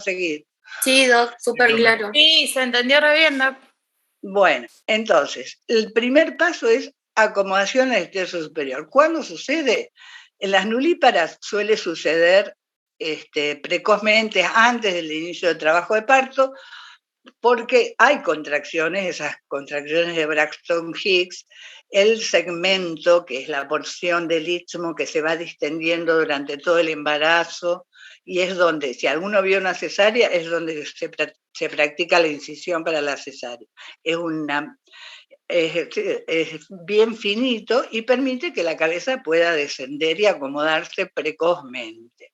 seguir. Sí, Doc, súper claro. Sí, se entendió re bien, Doc. Bueno, entonces, el primer paso es acomodación al esterco superior. ¿Cuándo sucede? En las nulíparas suele suceder precozmente, antes del inicio del trabajo de parto, porque hay contracciones, esas contracciones de Braxton Hicks, el segmento, que es la porción del istmo que se va distendiendo durante todo el embarazo, y es donde, si alguno vio una cesárea, es donde se practica la incisión para la cesárea. Es bien finito y permite que la cabeza pueda descender y acomodarse precozmente.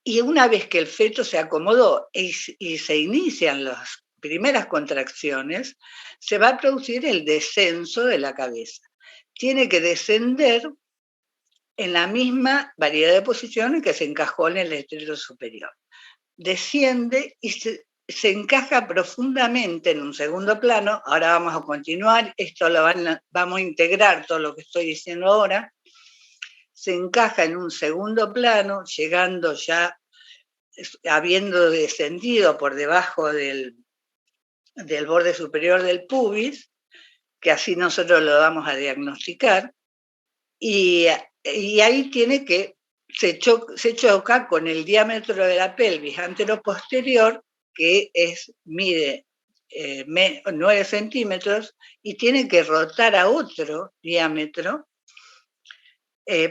Y una vez que el feto se acomodó y se inician las primeras contracciones, se va a producir el descenso de la cabeza. Tiene que descender en la misma variedad de posiciones que se encajó en el estreno superior. Desciende y se encaja profundamente en un segundo plano. Ahora vamos a continuar, vamos a integrar todo lo que estoy diciendo ahora. Se encaja en un segundo plano, llegando ya, habiendo descendido por debajo del borde superior del pubis, que así nosotros lo vamos a diagnosticar, y ahí se choca con el diámetro de la pelvis antero-posterior, que mide 9 centímetros, y tiene que rotar a otro diámetro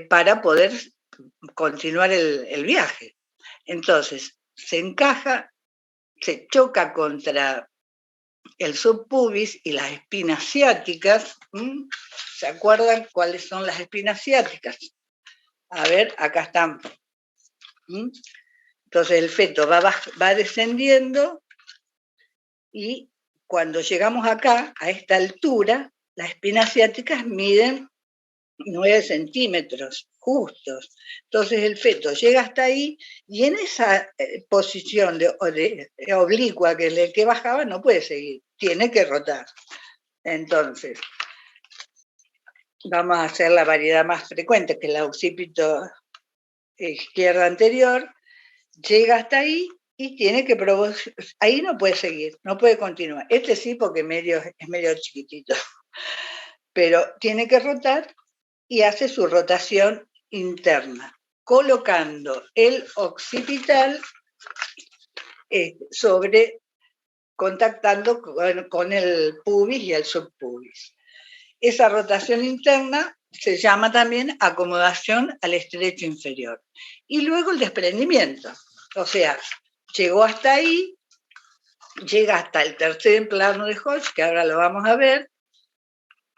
para poder continuar el viaje. Entonces, se encaja, se choca contra el subpubis y las espinas ciáticas. ¿Se acuerdan cuáles son las espinas ciáticas? A ver, acá están. Entonces el feto va descendiendo y cuando llegamos acá, a esta altura, las espinas ciáticas miden 9 centímetros justos. Entonces el feto llega hasta ahí y en esa posición de oblicua que bajaba no puede seguir, tiene que rotar. Entonces, vamos a hacer la variedad más frecuente, que es la occipito izquierda anterior, llega hasta ahí y tiene que ahí no puede seguir, no puede continuar. Este sí, porque es medio chiquitito, pero tiene que rotar y hace su rotación interna, colocando el occipital contactando con el pubis y el subpubis. Esa rotación interna se llama también acomodación al estrecho inferior. Y luego el desprendimiento. O sea, llegó hasta ahí, llega hasta el tercer plano de Hodge, que ahora lo vamos a ver,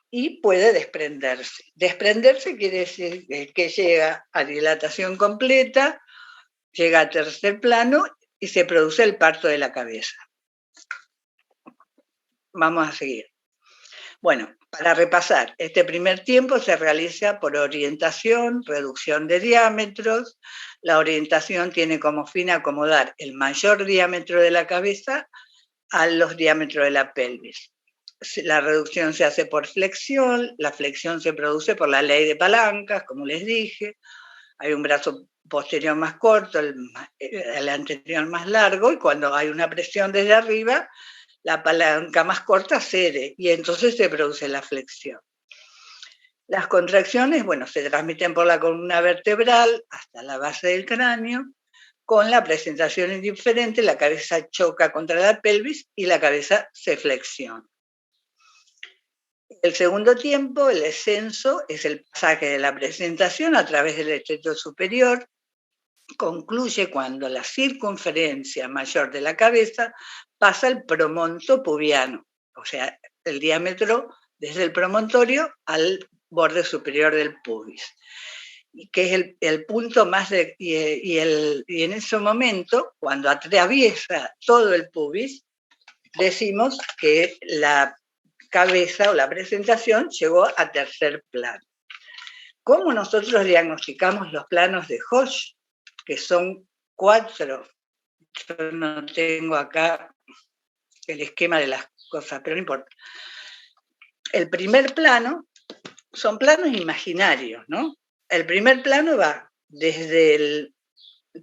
y puede desprenderse. Desprenderse quiere decir que llega a dilatación completa, llega a tercer plano y se produce el parto de la cabeza. Vamos a seguir. Bueno, para repasar, este primer tiempo se realiza por orientación, reducción de diámetros. La orientación tiene como fin acomodar el mayor diámetro de la cabeza a los diámetros de la pelvis. La reducción se hace por flexión, la flexión se produce por la ley de palancas, como les dije. Hay un brazo posterior más corto, el anterior más largo, y cuando hay una presión desde arriba, la palanca más corta cede y entonces se produce la flexión. Las contracciones, se transmiten por la columna vertebral hasta la base del cráneo. Con la presentación indiferente, la cabeza choca contra la pelvis y la cabeza se flexiona. El segundo tiempo, el descenso, es el pasaje de la presentación a través del estrecho superior. Concluye cuando la circunferencia mayor de la cabeza pasa el promonto pubiano, o sea, el diámetro desde el promontorio al borde superior del pubis, que es el punto más y en ese momento, cuando atraviesa todo el pubis, decimos que la cabeza o la presentación llegó a tercer plano. ¿Cómo nosotros diagnosticamos los planos de Hodge? Que son 4. Yo no tengo acá el esquema de las cosas, pero no importa. El primer plano son planos imaginarios, ¿no? El primer plano va desde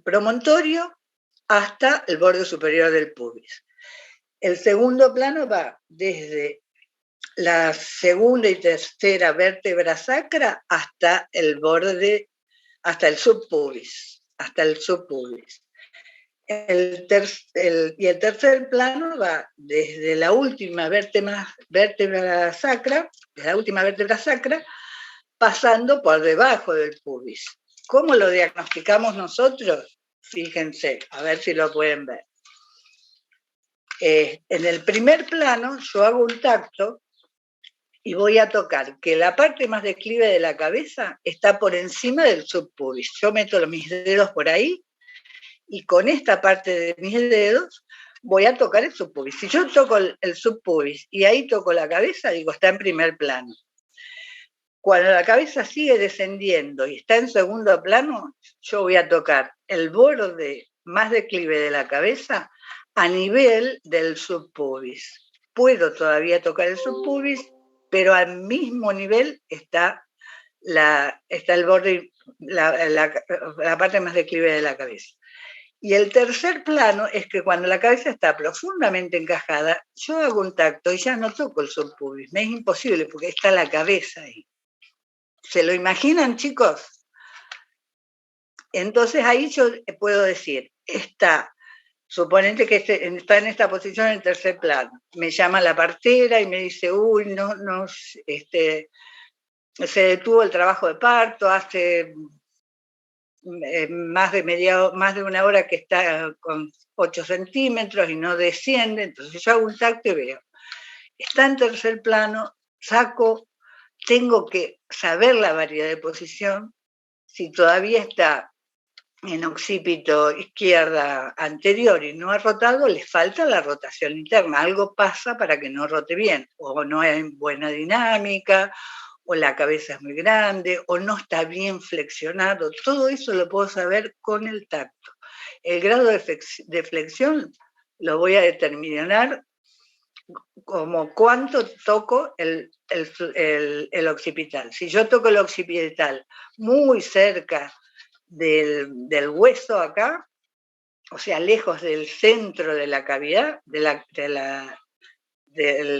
promontorio hasta el borde superior del pubis. El segundo plano va desde la segunda y tercera vértebra sacra hasta el borde, hasta el subpubis, y el tercer plano va desde la última vértebra sacra, pasando por debajo del pubis. ¿Cómo lo diagnosticamos nosotros? Fíjense, a ver si lo pueden ver. En el primer plano yo hago un tacto y voy a tocar que la parte más declive de la cabeza está por encima del subpubis. Yo meto mis dedos por ahí y con esta parte de mis dedos voy a tocar el subpubis. Si yo toco el subpubis y ahí toco la cabeza, digo, está en primer plano. Cuando la cabeza sigue descendiendo y está en segundo plano, yo voy a tocar el borde más declive de la cabeza a nivel del subpubis. Puedo todavía tocar el subpubis, pero al mismo nivel está el borde, la parte más declive de la cabeza. Y el tercer plano es que cuando la cabeza está profundamente encajada, yo hago un tacto y ya no toco el subpubis. Me es imposible porque está la cabeza ahí. ¿Se lo imaginan, chicos? Entonces ahí yo puedo decir, suponete que está en esta posición en el tercer plano. Me llama la partera y me dice, uy, se detuvo el trabajo de parto, hace más de una hora que está con 8 centímetros y no desciende. Entonces yo hago un tacto y veo. Está en tercer plano, tengo que saber la variedad de posición. Si todavía está en occipito izquierda anterior y no ha rotado, le falta la rotación interna. Algo pasa para que no rote bien, o no hay buena dinámica, o la cabeza es muy grande, o no está bien flexionado. Todo eso lo puedo saber con el tacto. El grado de flexión lo voy a determinar como cuánto toco el occipital. Si yo toco el occipital muy cerca del hueso acá, o sea, lejos del centro de la cavidad, del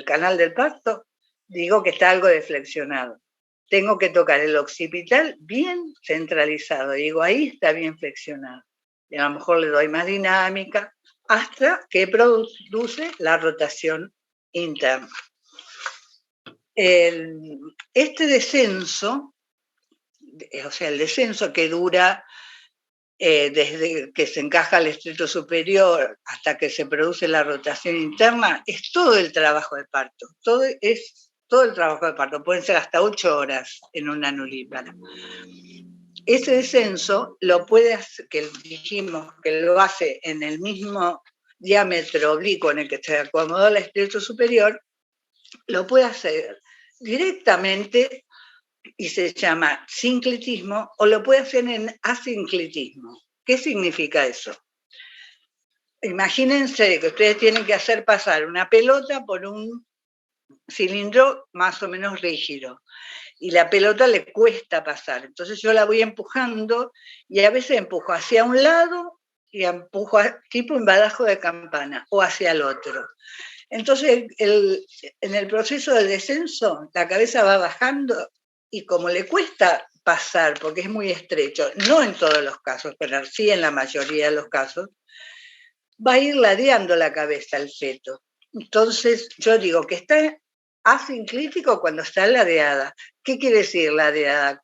canal del parto, digo que está algo deflexionado. Tengo que tocar el occipital bien centralizado, digo, ahí está bien flexionado. Y a lo mejor le doy más dinámica hasta que produce la rotación interna. Este descenso, o sea, el descenso que dura desde que se encaja el estrecho superior hasta que se produce la rotación interna, es todo el trabajo de parto. Es todo el trabajo de parto. Pueden ser hasta 8 horas en una nulípara. Ese descenso lo puede hacer, que dijimos que lo hace en el mismo diámetro oblicuo en el que se acomodó el estrecho superior, lo puede hacer directamente y se llama sinclitismo, o lo puede hacer en asinclitismo. ¿Qué significa eso? Imagínense que ustedes tienen que hacer pasar una pelota por un cilindro más o menos rígido y la pelota le cuesta pasar. Entonces yo la voy empujando y a veces empujo hacia un lado y empujo tipo un badajo de campana o hacia el otro. Entonces en el proceso de descenso la cabeza va bajando y como le cuesta pasar porque es muy estrecho, no en todos los casos, pero sí en la mayoría de los casos, va a ir ladeando la cabeza el feto. Entonces yo digo que está asinclítico cuando está ladeada. ¿Qué quiere decir ladeada?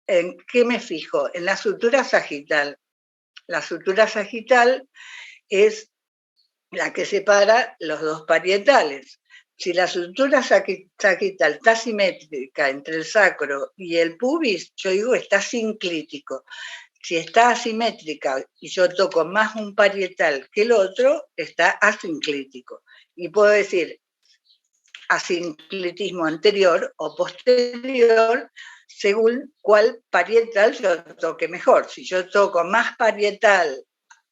¿En qué me fijo? En la sutura sagital. La sutura sagital es la que separa los dos parietales. Si la sutura sagital está simétrica entre el sacro y el pubis, yo digo está sinclítico. Si está asimétrica y yo toco más un parietal que el otro, está asinclítico. Y puedo decir asinclitismo anterior o posterior según cuál parietal yo toque mejor. Si yo toco más parietal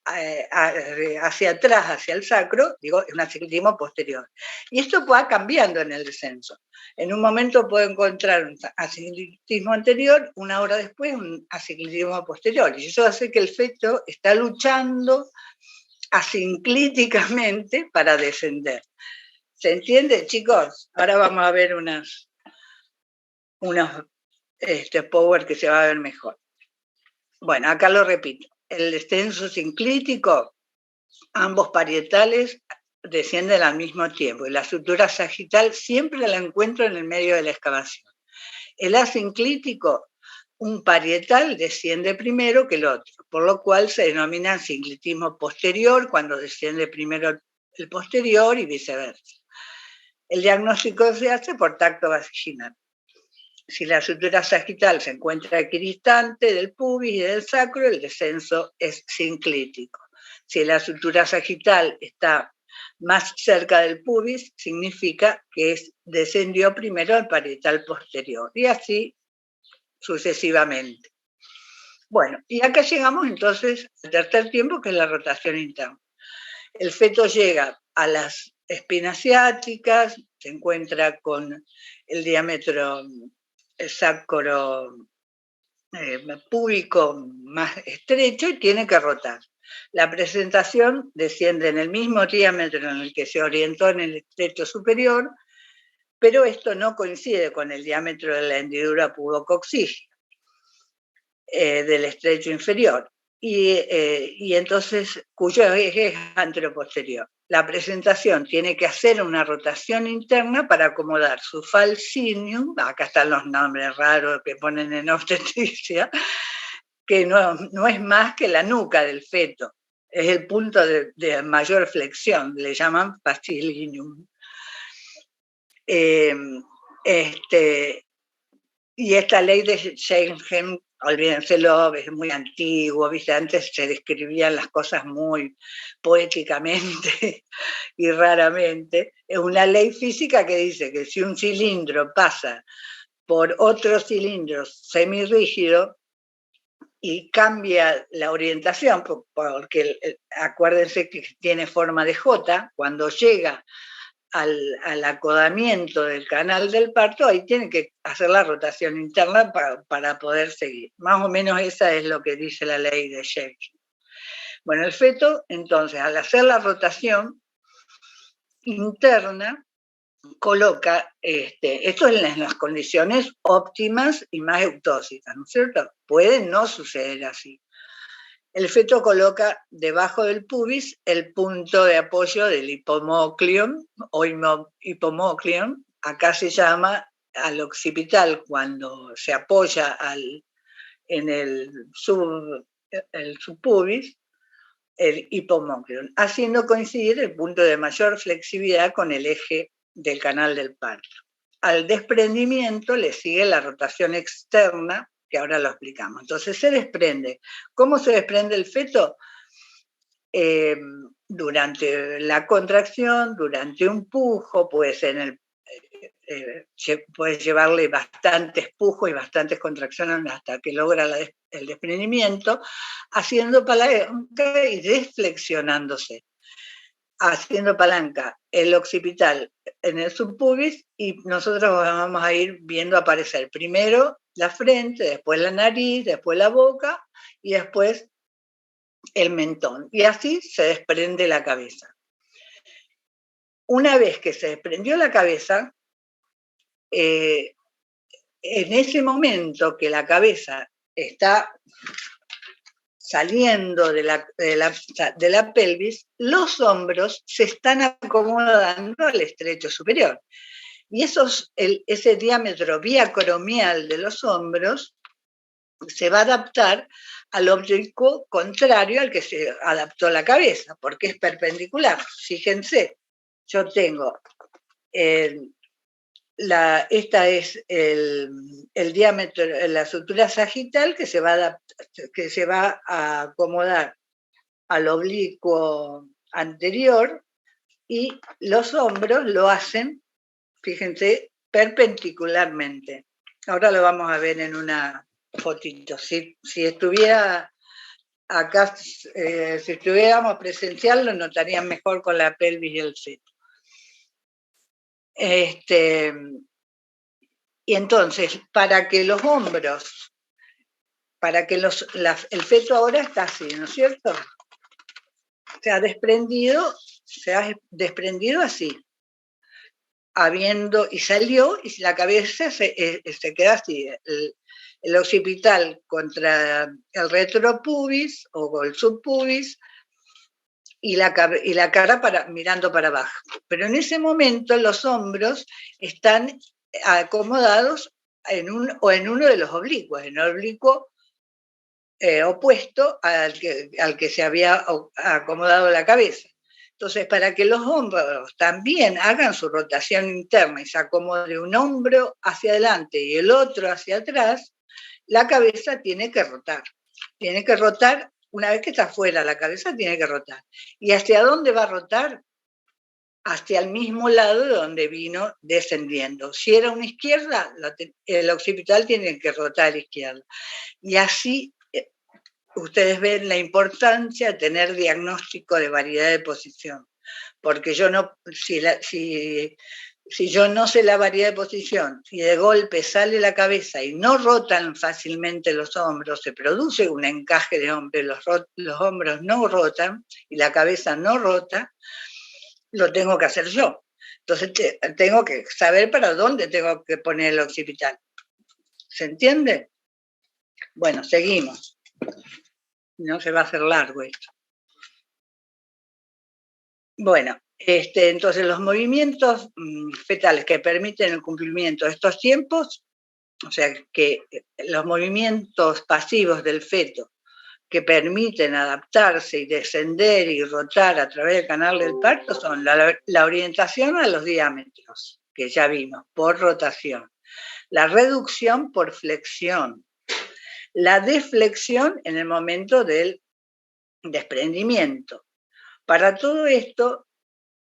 hacia atrás, hacia el sacro, digo, es un aciclitismo posterior. Y esto va cambiando en el descenso. En un momento puedo encontrar un aciclitismo anterior, una hora después un aciclitismo posterior. Y eso hace que el feto está luchando asinclíticamente para descender. ¿Se entiende, chicos? Ahora vamos a ver unos power que se va a ver mejor. Bueno, acá lo repito. El descenso sinclítico, ambos parietales descienden al mismo tiempo y la sutura sagital siempre la encuentro en el medio de la excavación. El asinclítico, un parietal desciende primero que el otro, por lo cual se denomina sinclitismo posterior cuando desciende primero el posterior y viceversa. El diagnóstico se hace por tacto vaginal. Si la sutura sagital se encuentra equidistante del pubis y del sacro, el descenso es sinclítico. Si la sutura sagital está más cerca del pubis, significa que descendió primero al parietal posterior, y así sucesivamente. Bueno, y acá llegamos entonces al tercer tiempo, que es la rotación interna. El feto llega a las espinas ciáticas, se encuentra con el diámetro sacro púbico más estrecho y tiene que rotar. La presentación desciende en el mismo diámetro en el que se orientó en el estrecho superior, pero esto no coincide con el diámetro de la hendidura pubococcígea del estrecho inferior, y entonces cuyo eje es anteroposterior. La presentación tiene que hacer una rotación interna para acomodar su falcinium, acá están los nombres raros que ponen en obstetricia, que no es más que la nuca del feto, es el punto de mayor flexión, le llaman fascilium. Y esta ley de Schengen, olvídenselo, es muy antiguo, ¿viste? Antes se describían las cosas muy poéticamente y raramente. Es una ley física que dice que si un cilindro pasa por otro cilindro semirrígido y cambia la orientación, porque acuérdense que tiene forma de J, cuando llega al acodamiento del canal del parto, ahí tiene que hacer la rotación interna para poder seguir. Más o menos esa es lo que dice la ley de Schengen. Bueno, el feto, entonces, al hacer la rotación interna, coloca, esto en las condiciones óptimas y más eutóxicas, ¿no es cierto? Puede no suceder así. El feto coloca debajo del pubis el punto de apoyo del hipomócleon o hipomócleon, acá se llama al occipital cuando se apoya en el subpubis, el hipomócleon, haciendo coincidir el punto de mayor flexibilidad con el eje del canal del parto. Al desprendimiento le sigue la rotación externa, que ahora lo explicamos. Entonces se desprende. ¿Cómo se desprende el feto? Durante la contracción, durante un pujo, puede ser puede llevarle bastantes pujos y bastantes contracciones hasta que logra el desprendimiento, haciendo palanca y desflexionándose. Haciendo palanca el occipital en el subpubis, y nosotros vamos a ir viendo aparecer primero la frente, después la nariz, después la boca y después el mentón. Y así se desprende la cabeza. Una vez que se desprendió la cabeza, en ese momento que la cabeza está saliendo de la pelvis, los hombros se están acomodando al estrecho superior. Y ese diámetro biacromial de los hombros se va a adaptar al oblicuo contrario al que se adaptó la cabeza, porque es perpendicular. Fíjense, yo tengo esta es el diámetro, la sutura sagital que se va a acomodar al oblicuo anterior, y los hombros lo hacen, fíjense, perpendicularmente. Ahora lo vamos a ver en una fotito. Si estuviera acá, si estuviéramos presencial, lo notarían mejor con la pelvis y el feto. Y entonces, para que los hombros, el feto ahora está así, ¿no es cierto? Se ha desprendido así, y salió, y la cabeza se queda así, el occipital contra el retropubis o el subpubis, y la cara mirando para abajo. Pero en ese momento los hombros están acomodados en uno de los oblicuos, en el oblicuo opuesto al que se había acomodado la cabeza. Entonces, para que los hombros también hagan su rotación interna y se acomode un hombro hacia adelante y el otro hacia atrás, la cabeza tiene que rotar. Tiene que rotar, una vez que está fuera, la cabeza tiene que rotar. ¿Y hacia dónde va a rotar? Hacia el mismo lado de donde vino descendiendo. Si era una izquierda, el occipital tiene que rotar a la izquierda. Y así ustedes ven la importancia de tener diagnóstico de variedad de posición, porque yo no, si yo no sé la variedad de posición, si de golpe sale la cabeza y no rotan fácilmente los hombros, se produce un encaje de hombros, los hombros no rotan y la cabeza no rota, lo tengo que hacer yo. Entonces tengo que saber para dónde tengo que poner el occipital. ¿Se entiende? Bueno, seguimos. No se va a hacer largo esto. Bueno, entonces los movimientos fetales que permiten el cumplimiento de estos tiempos, o sea, que los movimientos pasivos del feto que permiten adaptarse y descender y rotar a través del canal del parto son la orientación a los diámetros, que ya vimos, por rotación, la reducción por flexión, la deflexión en el momento del desprendimiento. Para todo esto,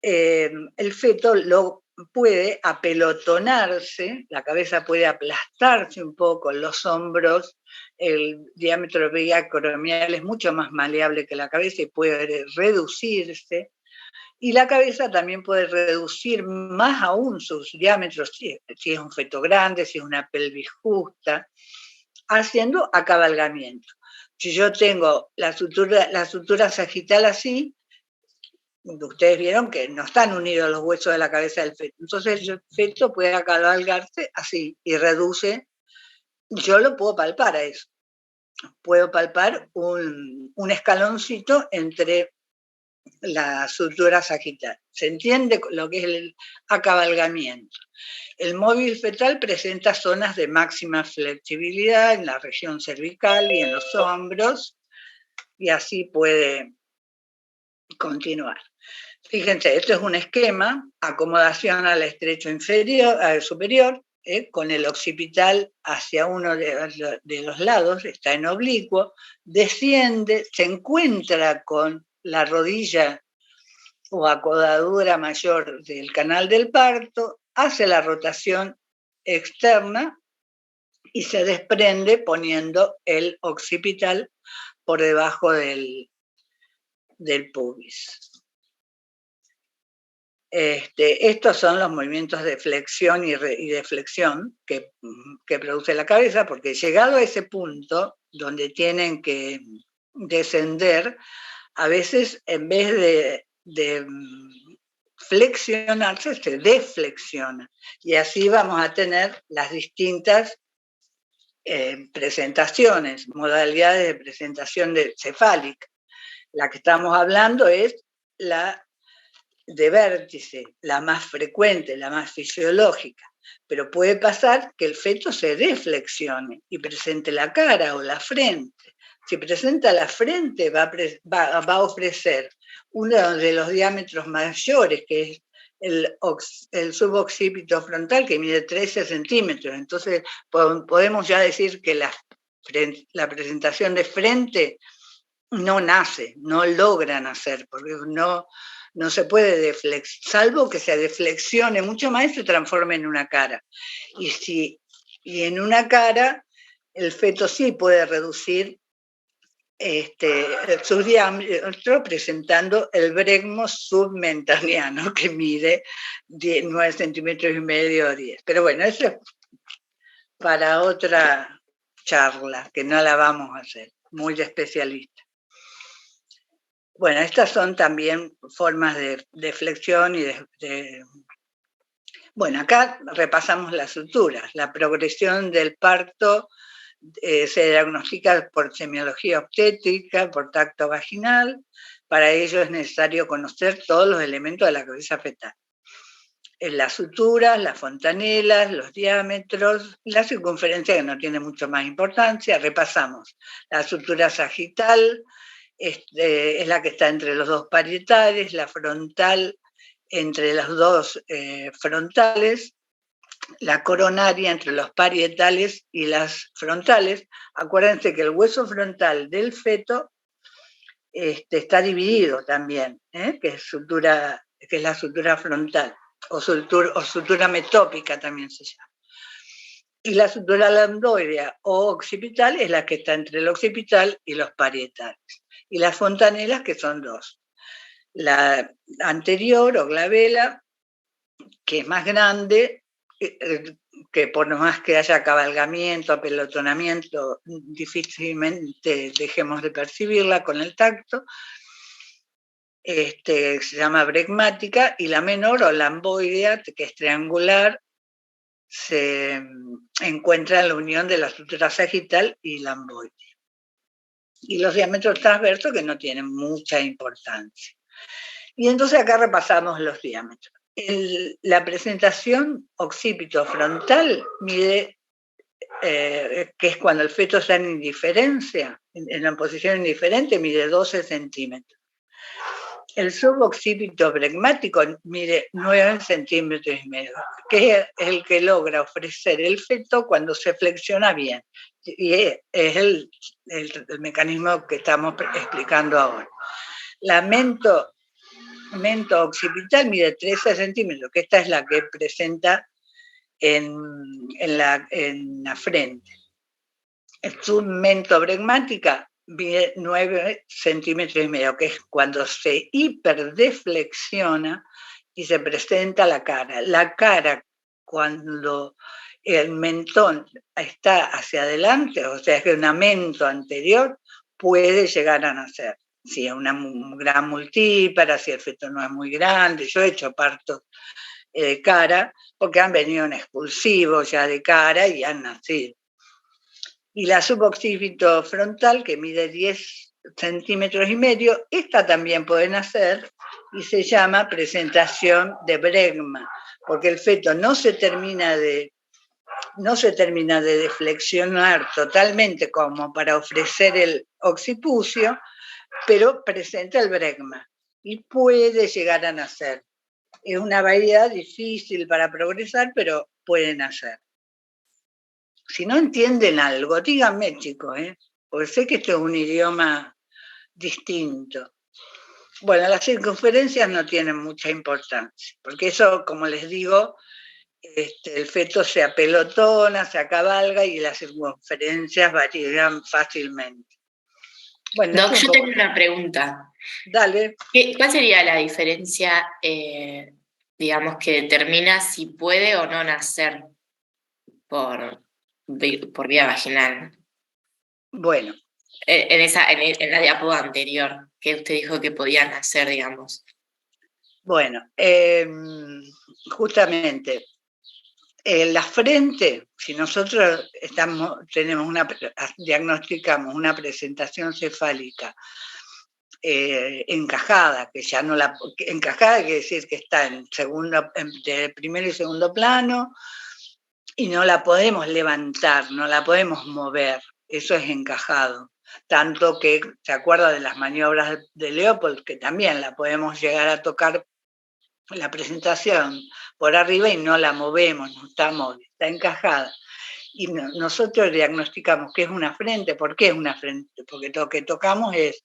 el feto lo puede apelotonarse, la cabeza puede aplastarse un poco, los hombros, el diámetro biacromial es mucho más maleable que la cabeza y puede reducirse, y la cabeza también puede reducir más aún sus diámetros, si es un feto grande, si es una pelvis justa, haciendo acabalgamiento. Si yo tengo la sutura sagital así, ustedes vieron que no están unidos los huesos de la cabeza del feto. Entonces el feto puede acabalgarse así y reduce. Yo lo puedo palpar a eso. Puedo palpar un escaloncito entre la sutura sagital. ¿Se entiende lo que es el acabalgamiento? El móvil fetal presenta zonas de máxima flexibilidad en la región cervical y en los hombros, y así puede continuar. Fíjense, esto es un esquema, acomodación al estrecho superior, con el occipital hacia uno de los lados, está en oblicuo, desciende, se encuentra con la rodilla o acodadura mayor del canal del parto, hace la rotación externa y se desprende poniendo el occipital por debajo del pubis. Estos son los movimientos de flexión y deflexión que produce la cabeza, porque llegado a ese punto donde tienen que descender, a veces en vez de flexionarse, se deflexiona. Y así vamos a tener las distintas presentaciones, modalidades de presentación cefálica. La que estamos hablando es la de vértice, la más frecuente, la más fisiológica, pero puede pasar que el feto se deflexione y presente la cara o la frente. Si presenta la frente, va a ofrecer uno de los diámetros mayores, que es el suboccipito frontal, que mide 13 centímetros. Entonces, podemos ya decir que la presentación de frente no nace, no logra nacer, porque no se puede deflexionar, salvo que se deflexione mucho más y se transforme en una cara. Y en una cara el feto sí puede reducir su diámetro presentando el bregmo submentaniano, que mide 9 centímetros y medio o 10. Pero bueno, eso es para otra charla, que no la vamos a hacer, muy de especialista. Bueno, estas son también formas de flexión y Bueno, acá repasamos las suturas. La progresión del parto se diagnostica por semiología obstétrica, por tacto vaginal. Para ello es necesario conocer todos los elementos de la cabeza fetal. Las suturas, las fontanelas, los diámetros, la circunferencia, que no tiene mucho más importancia. Repasamos. La sutura sagital es la que está entre los dos parietales, la frontal entre los dos frontales, la coronaria entre los parietales y las frontales. Acuérdense que el hueso frontal del feto está dividido también, que es la sutura frontal, o sutura metópica también se llama. Y la sutura lambdoidea o occipital es la que está entre el occipital y los parietales. Y las fontanelas, que son dos. La anterior o glabela, que es más grande, que por más que haya cabalgamiento, apelotonamiento, difícilmente dejemos de percibirla con el tacto, se llama bregmática, y la menor o lamboidea, que es triangular, se encuentra en la unión de la sutura sagital y lamboidea. Y los diámetros transversos, que no tienen mucha importancia. Y entonces acá repasamos los diámetros. La presentación occipito-frontal mide, que es cuando el feto está en indiferencia, en la posición indiferente, mide 12 centímetros. El suboccipito bregmático mide 9 centímetros y medio, que es el que logra ofrecer el feto cuando se flexiona bien. Y es el mecanismo que estamos explicando ahora. La mento occipital mide 13 centímetros, que esta es la que presenta en la frente. El submento bregmática mide 9 centímetros y medio, que es cuando se hiperdeflexiona y se presenta la cara. La cara, cuando el mentón está hacia adelante, o sea, es que un mento anterior, puede llegar a nacer. Si es una gran multípara, si el feto no es muy grande. Yo he hecho partos de cara porque han venido en expulsivo ya de cara y han nacido. Y la suboccipito frontal, que mide 10 centímetros y medio, esta también puede nacer y se llama presentación de bregma, porque el feto no se termina de deflexionar totalmente como para ofrecer el occipucio, pero presenta el bregma y puede llegar a nacer. Es una variedad difícil para progresar, pero puede nacer. Si no entienden algo, díganme, chicos, porque sé que esto es un idioma distinto. Bueno, las circunferencias no tienen mucha importancia, porque eso, como les digo, el feto se apelotona, se acabalga y las circunferencias varían fácilmente. Bueno, Doc, yo tengo una pregunta. Dale. ¿Cuál sería la diferencia, digamos, que determina si puede o no nacer por vía vaginal? Bueno. En la diapo anterior, que usted dijo que podía nacer, digamos. Bueno, justamente, la frente, si nosotros diagnosticamos una presentación cefálica encajada, que ya no encajada quiere decir que está entre primero y segundo plano, y no la podemos levantar, no la podemos mover, eso es encajado. Tanto que se acuerda de las maniobras de Leopold, que también la podemos llegar a tocar la presentación por arriba y no la movemos, no está encajada. Y nosotros diagnosticamos que es una frente. ¿Por qué es una frente? Porque lo que tocamos es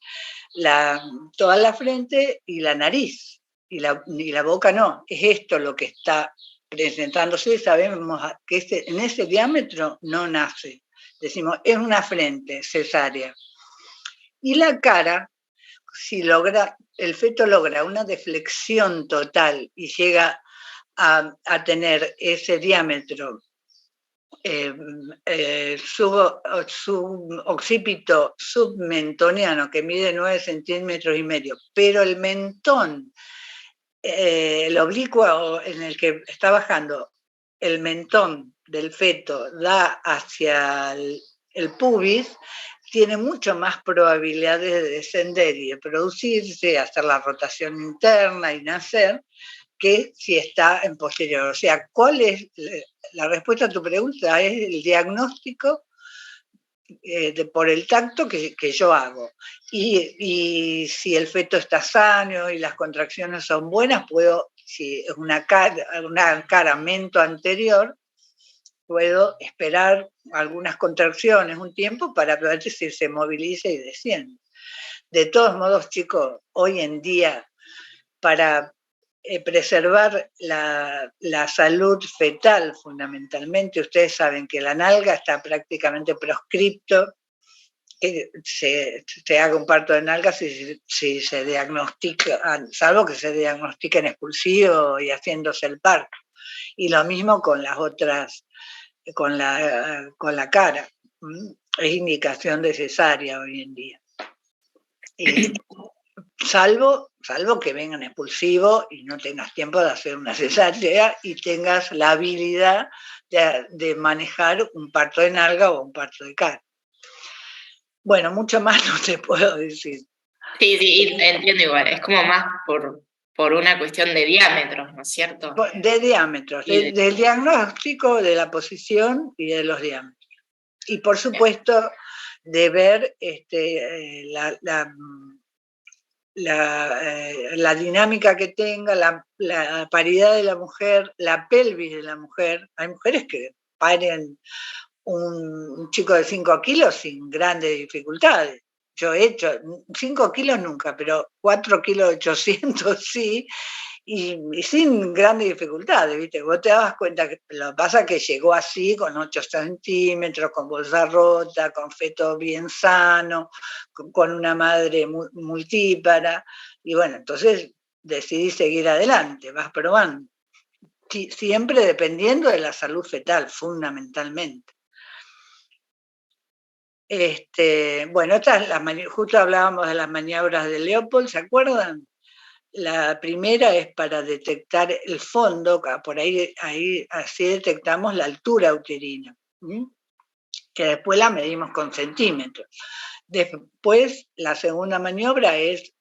toda la frente y la nariz, y la boca no. Es esto lo que está presentándose. Sabemos que en ese diámetro no nace. Decimos, es una frente cesárea. Y la cara, si el feto logra una deflexión total y llega a tener ese diámetro occipito submentoniano, que mide 9,5 centímetros, pero el mentón, el oblicuo en el que está bajando, el mentón del feto da hacia el pubis, tiene mucho más probabilidades de descender y de producirse, hacer la rotación interna y nacer, que si está en posterior. O sea, ¿cuál es la respuesta a tu pregunta? Es el diagnóstico por el tacto que yo hago. Y si el feto está sano y las contracciones son buenas, si es una cara mento anterior, puedo esperar algunas contracciones un tiempo para ver si se moviliza y desciende. De todos modos, chicos, hoy en día, para preservar la salud fetal fundamentalmente, ustedes saben que la nalga está prácticamente proscripto que se haga un parto de nalga si se diagnostica, salvo que se diagnostique en expulsivo y haciéndose el parto. Y lo mismo con las otras, con la cara. Es indicación de cesárea hoy en día. Salvo que vengan expulsivo y no tengas tiempo de hacer una cesárea y tengas la habilidad de manejar un parto de nalga o un parto de cara. Bueno, mucho más no te puedo decir. Sí, entiendo igual. Es como más por una cuestión de diámetros, ¿no es cierto? De diámetros, del diagnóstico, de la posición y de los diámetros. Y por supuesto, de ver la dinámica que tenga, la paridad de la mujer, la pelvis de la mujer. Hay mujeres que paren un chico de 5 kilos sin grandes dificultades. Yo he hecho 5 kilos nunca, pero 4 kilos 800 sí, y sin grandes dificultades, ¿viste? Vos te das cuenta que lo que pasa es que llegó así, con 8 centímetros, con bolsa rota, con feto bien sano, con una madre multípara, y bueno, entonces decidí seguir adelante, vas probando. Siempre dependiendo de la salud fetal, fundamentalmente. Bueno, justo hablábamos de las maniobras de Leopold, ¿se acuerdan? La primera es para detectar el fondo, por ahí así detectamos la altura uterina, que después la medimos con centímetros. Después, la segunda maniobra es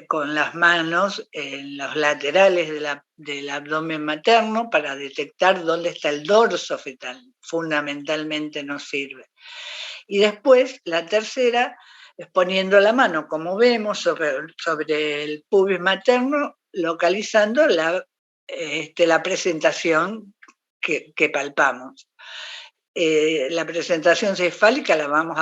con las manos en los laterales del abdomen materno para detectar dónde está el dorso fetal. Fundamentalmente nos sirve. Y después, la tercera es poniendo la mano, como vemos, sobre el pubis materno, localizando la presentación que palpamos. La presentación cefálica la vamos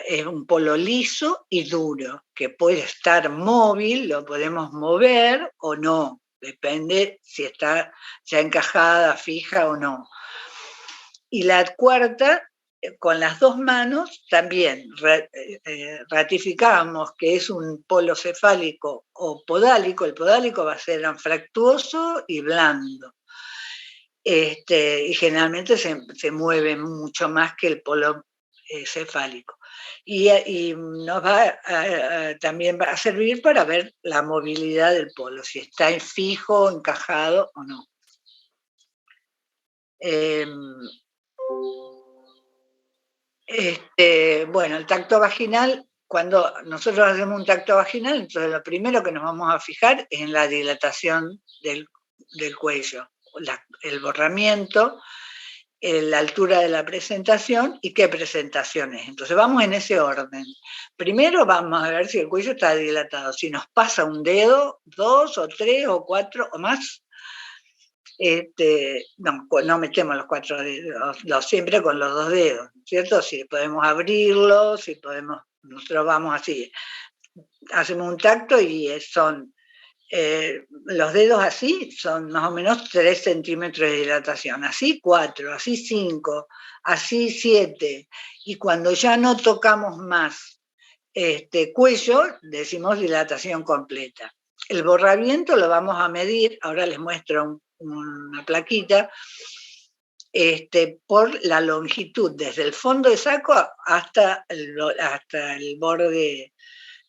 es un polo liso y duro, que puede estar móvil, lo podemos mover o no, depende si está ya encajada, fija o no. Y la cuarta, con las dos manos, también ratificamos que es un polo cefálico o podálico. El podálico va a ser anfractuoso y blando. Y generalmente se mueve mucho más que el polo cefálico. Y nos también va a servir para ver la movilidad del polo, si está fijo, encajado o no. Bueno, el tacto vaginal, cuando nosotros hacemos un tacto vaginal, entonces lo primero que nos vamos a fijar es en la dilatación del cuello, el borramiento, la altura de la presentación y qué presentaciones. Entonces vamos en ese orden. Primero vamos a ver si el cuello está dilatado. Si nos pasa un dedo, 2 o 3 o 4 o más, no metemos los 4 dedos, siempre con los 2 dedos, ¿cierto? Si podemos abrirlo, si podemos, nosotros vamos así, hacemos un tacto y son los dedos así, son más o menos 3 centímetros de dilatación, así 4, así 5, así 7, y cuando ya no tocamos más Cuello, decimos dilatación completa. El borraviento lo vamos a medir, ahora les muestro una plaquita, por la longitud, desde el fondo de saco hasta el borde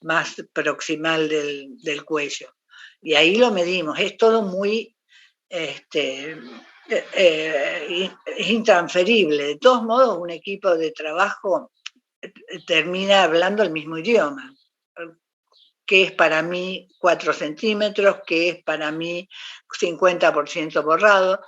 más proximal del cuello. Y ahí lo medimos, es todo muy es intransferible. De todos modos, un equipo de trabajo termina hablando el mismo idioma. ¿Qué es para mí 4 centímetros? ¿Qué es para mí 50% borrado?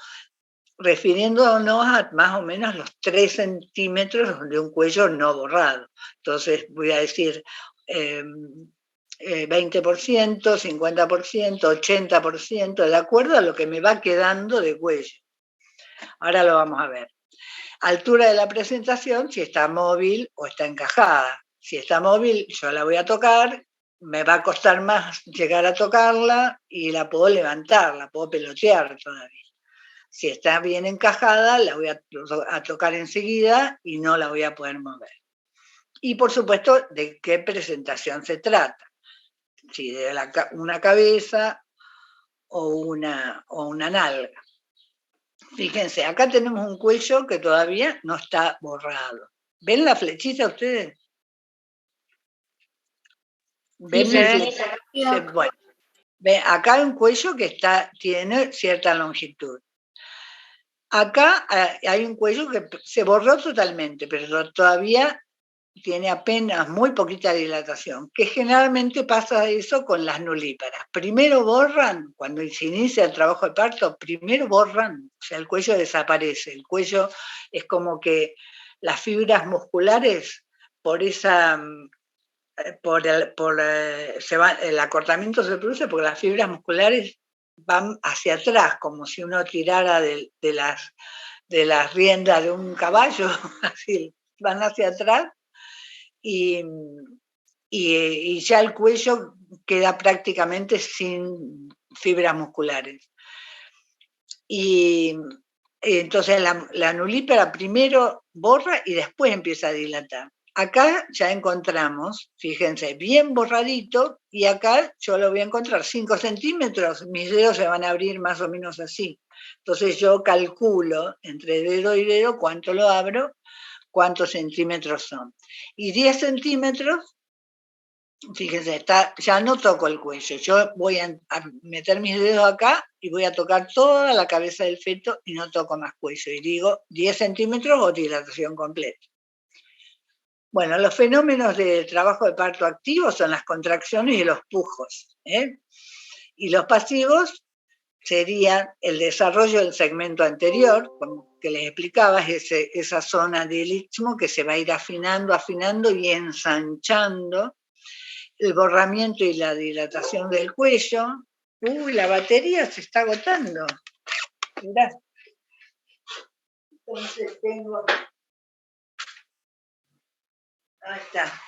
Refiriéndonos a más o menos los 3 centímetros de un cuello no borrado. Entonces voy a decir 20%, 50%, 80%, de acuerdo a lo que me va quedando de cuello. Ahora lo vamos a ver. Altura de la presentación, si está móvil o está encajada. Si está móvil, yo la voy a tocar, me va a costar más llegar a tocarla y la puedo levantar, la puedo pelotear todavía. Si está bien encajada, la voy a tocar enseguida y no la voy a poder mover. Y por supuesto, ¿de qué presentación se trata? Si de una cabeza o una nalga. Fíjense, acá tenemos un cuello que todavía no está borrado. ¿Ven la flechita ustedes? ¿Ven Sí, mi flechita? Bueno, acá hay un cuello que tiene cierta longitud. Acá hay un cuello que se borró totalmente, pero todavía tiene apenas muy poquita dilatación, que generalmente pasa eso con las nulíparas. Primero borran, cuando se inicia el trabajo de parto, primero borran, o sea, el cuello desaparece. El cuello es como que las fibras musculares, el acortamiento se produce porque las fibras musculares van hacia atrás, como si uno tirara de las riendas de un caballo, así, van hacia atrás y ya el cuello queda prácticamente sin fibras musculares. Y entonces la nulípara primero borra y después empieza a dilatar. Acá ya encontramos, fíjense, bien borradito, y acá yo lo voy a encontrar 5 centímetros, mis dedos se van a abrir más o menos así. Entonces yo calculo entre dedo y dedo cuánto lo abro, cuántos centímetros son. Y 10 centímetros, fíjense, ya no toco el cuello, yo voy a meter mis dedos acá y voy a tocar toda la cabeza del feto y no toco más cuello. Y digo 10 centímetros o dilatación completa. Bueno, los fenómenos de trabajo de parto activo son las contracciones y los pujos. Y los pasivos serían el desarrollo del segmento anterior, como que les explicaba, es esa zona del istmo que se va a ir afinando y ensanchando, el borramiento y la dilatación del cuello. Uy, la batería se está agotando. Mirá. Entonces tengo... Ahí está.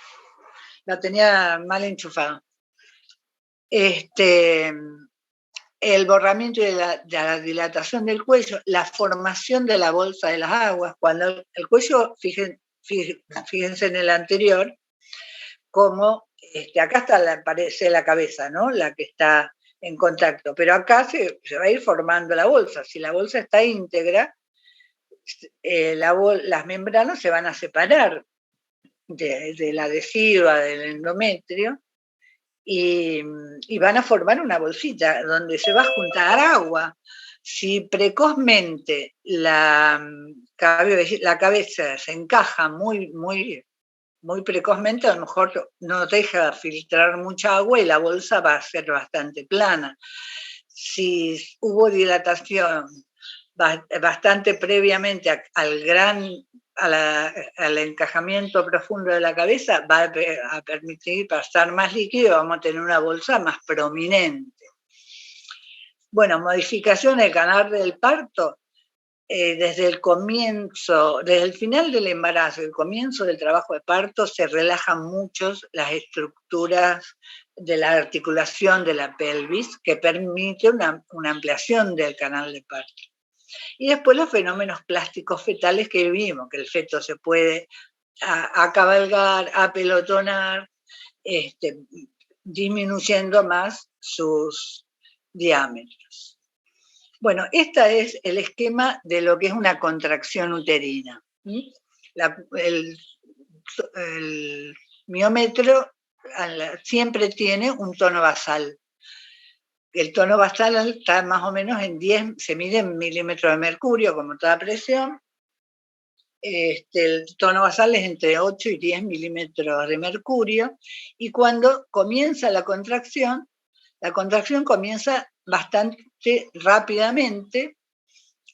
La tenía mal enchufado. El borramiento y la dilatación del cuello, la formación de la bolsa de las aguas. Cuando el cuello, fíjense en el anterior, como acá aparece la cabeza, ¿no? La que está en contacto, pero acá se va a ir formando la bolsa. Si la bolsa está íntegra, las membranas se van a separar de la adhesiva, del endometrio, y van a formar una bolsita donde se va a juntar agua. Si precozmente la cabeza se encaja muy, muy, muy precozmente, a lo mejor no deja filtrar mucha agua y la bolsa va a ser bastante plana. Si hubo dilatación bastante previamente al encajamiento profundo de la cabeza, va a permitir pasar más líquido y vamos a tener una bolsa más prominente. Bueno, modificación del canal del parto, desde el comienzo, desde el final del embarazo, el comienzo del trabajo de parto, se relajan mucho las estructuras de la articulación de la pelvis, que permite una ampliación del canal de parto. Y después los fenómenos plásticos fetales que vimos, que el feto se puede acabalgar, apelotonar, disminuyendo más sus diámetros. Bueno, este es el esquema de lo que es una contracción uterina. El miómetro siempre tiene un tono basal. El tono basal está más o menos en 10, se mide en milímetros de mercurio, como toda presión. El tono basal es entre 8 y 10 milímetros de mercurio, y cuando comienza la contracción comienza bastante rápidamente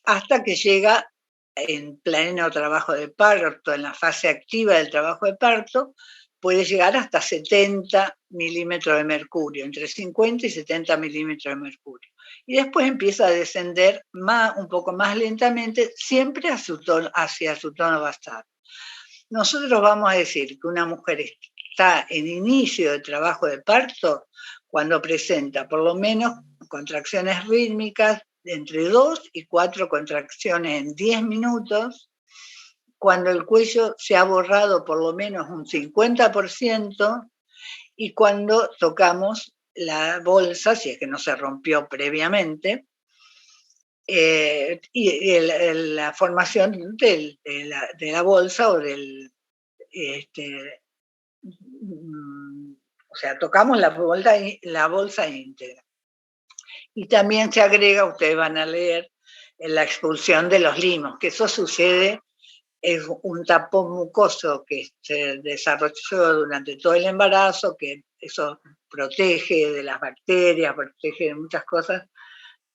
hasta que llega en pleno trabajo de parto, en la fase activa del trabajo de parto, puede llegar hasta 70 milímetros de mercurio, entre 50 y 70 milímetros de mercurio. Y después empieza a descender un poco más lentamente, siempre hacia su tono basal. Nosotros vamos a decir que una mujer está en inicio de trabajo de parto cuando presenta por lo menos contracciones rítmicas de entre 2 y 4 contracciones en 10 minutos, cuando el cuello se ha borrado por lo menos un 50%, y cuando tocamos la bolsa, si es que no se rompió previamente, y la formación de la bolsa o del... o sea, tocamos la bolsa íntegra. Y también se agrega, ustedes van a leer, la expulsión de los limos, que eso sucede, es un tapón mucoso que se desarrolló durante todo el embarazo, que eso protege de las bacterias, protege de muchas cosas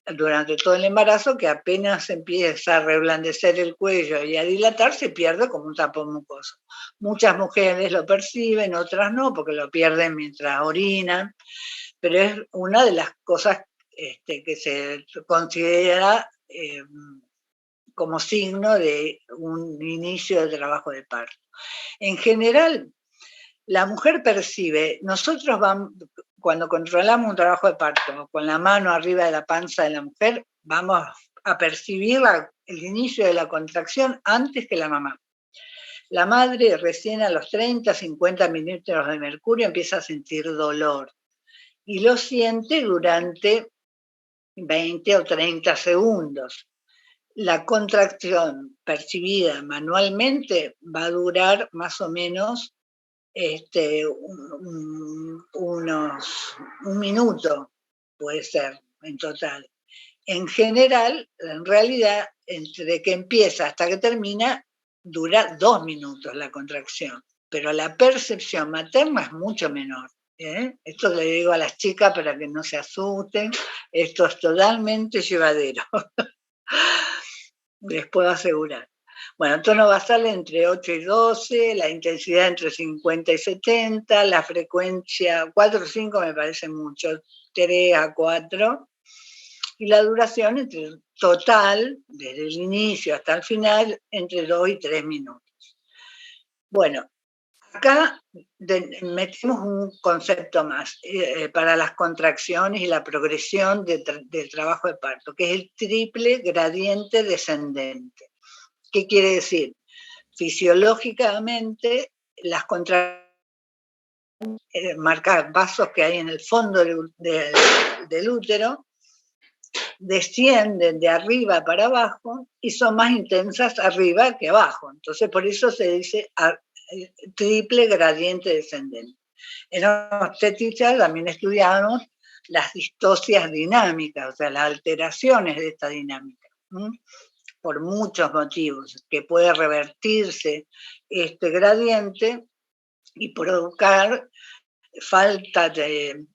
durante todo el embarazo, que apenas empieza a reblandecer el cuello y a dilatar, se pierde como un tapón mucoso. Muchas mujeres lo perciben, otras no, porque lo pierden mientras orinan, pero es una de las cosas que se considera como signo de un inicio de trabajo de parto. En general, la mujer percibe, nosotros cuando controlamos un trabajo de parto con la mano arriba de la panza de la mujer, vamos a percibir el inicio de la contracción antes que la mamá. La madre recién a los 30, 50 milímetros de mercurio empieza a sentir dolor y lo siente durante 20 o 30 segundos. La contracción percibida manualmente va a durar más o menos un minuto, puede ser en total. En general, en realidad, entre que empieza hasta que termina, dura 2 minutos la contracción, pero la percepción materna es mucho menor. Esto le digo a las chicas para que no se asusten, esto es totalmente llevadero, les puedo asegurar. Bueno, tono basal entre 8 y 12, la intensidad entre 50 y 70, la frecuencia 4 o 5 me parece mucho, 3 a 4, y la duración entre total, desde el inicio hasta el final, entre 2 y 3 minutos. Bueno, acá metemos un concepto más para las contracciones y la progresión del trabajo de parto, que es el triple gradiente descendente. ¿Qué quiere decir? Fisiológicamente, las contracciones marcan vasos que hay en el fondo del útero, descienden de arriba para abajo y son más intensas arriba que abajo. Entonces, por eso se dice triple gradiente descendente. En obstetricia también estudiamos las distocias dinámicas, o sea, las alteraciones de esta dinámica, por muchos motivos, que puede revertirse este gradiente y provocar falta de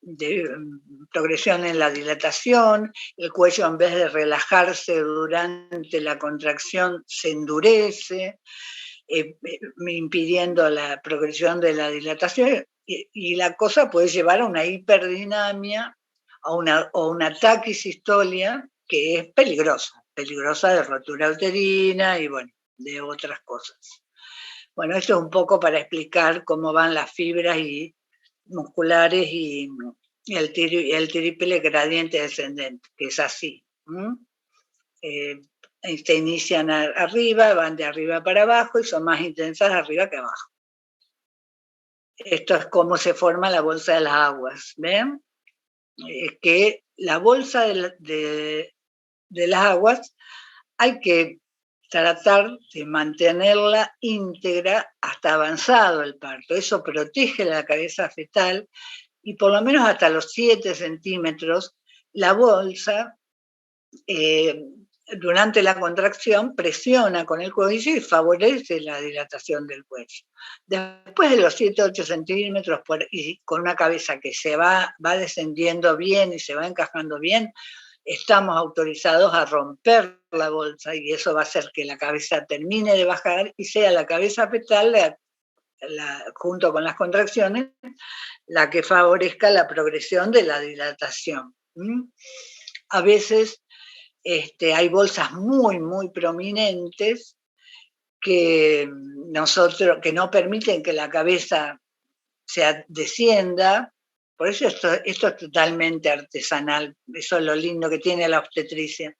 progresión en la dilatación, el cuello en vez de relajarse durante la contracción se endurece, impidiendo la progresión de la dilatación, y la cosa puede llevar a una hiperdinamia o una taquisistolia que es peligrosa de rotura uterina y bueno, de otras cosas. Bueno, esto es un poco para explicar cómo van las fibras musculares y el triple gradiente descendente, que es así. Se inician arriba, van de arriba para abajo y son más intensas arriba que abajo. Esto es cómo se forma la bolsa de las aguas, ¿ven? Que la bolsa de las aguas hay que tratar de mantenerla íntegra hasta avanzado el parto. Eso protege la cabeza fetal y por lo menos hasta los 7 centímetros la bolsa durante la contracción presiona con el cuello y favorece la dilatación del cuello. Después de los 7-8 centímetros y con una cabeza que se va descendiendo bien y se va encajando bien, estamos autorizados a romper la bolsa y eso va a hacer que la cabeza termine de bajar y sea la cabeza fetal, junto con las contracciones, la que favorezca la progresión de la dilatación. A veces hay bolsas muy, muy prominentes que no permiten que la cabeza descienda. Por eso esto es totalmente artesanal. Eso es lo lindo que tiene la obstetricia.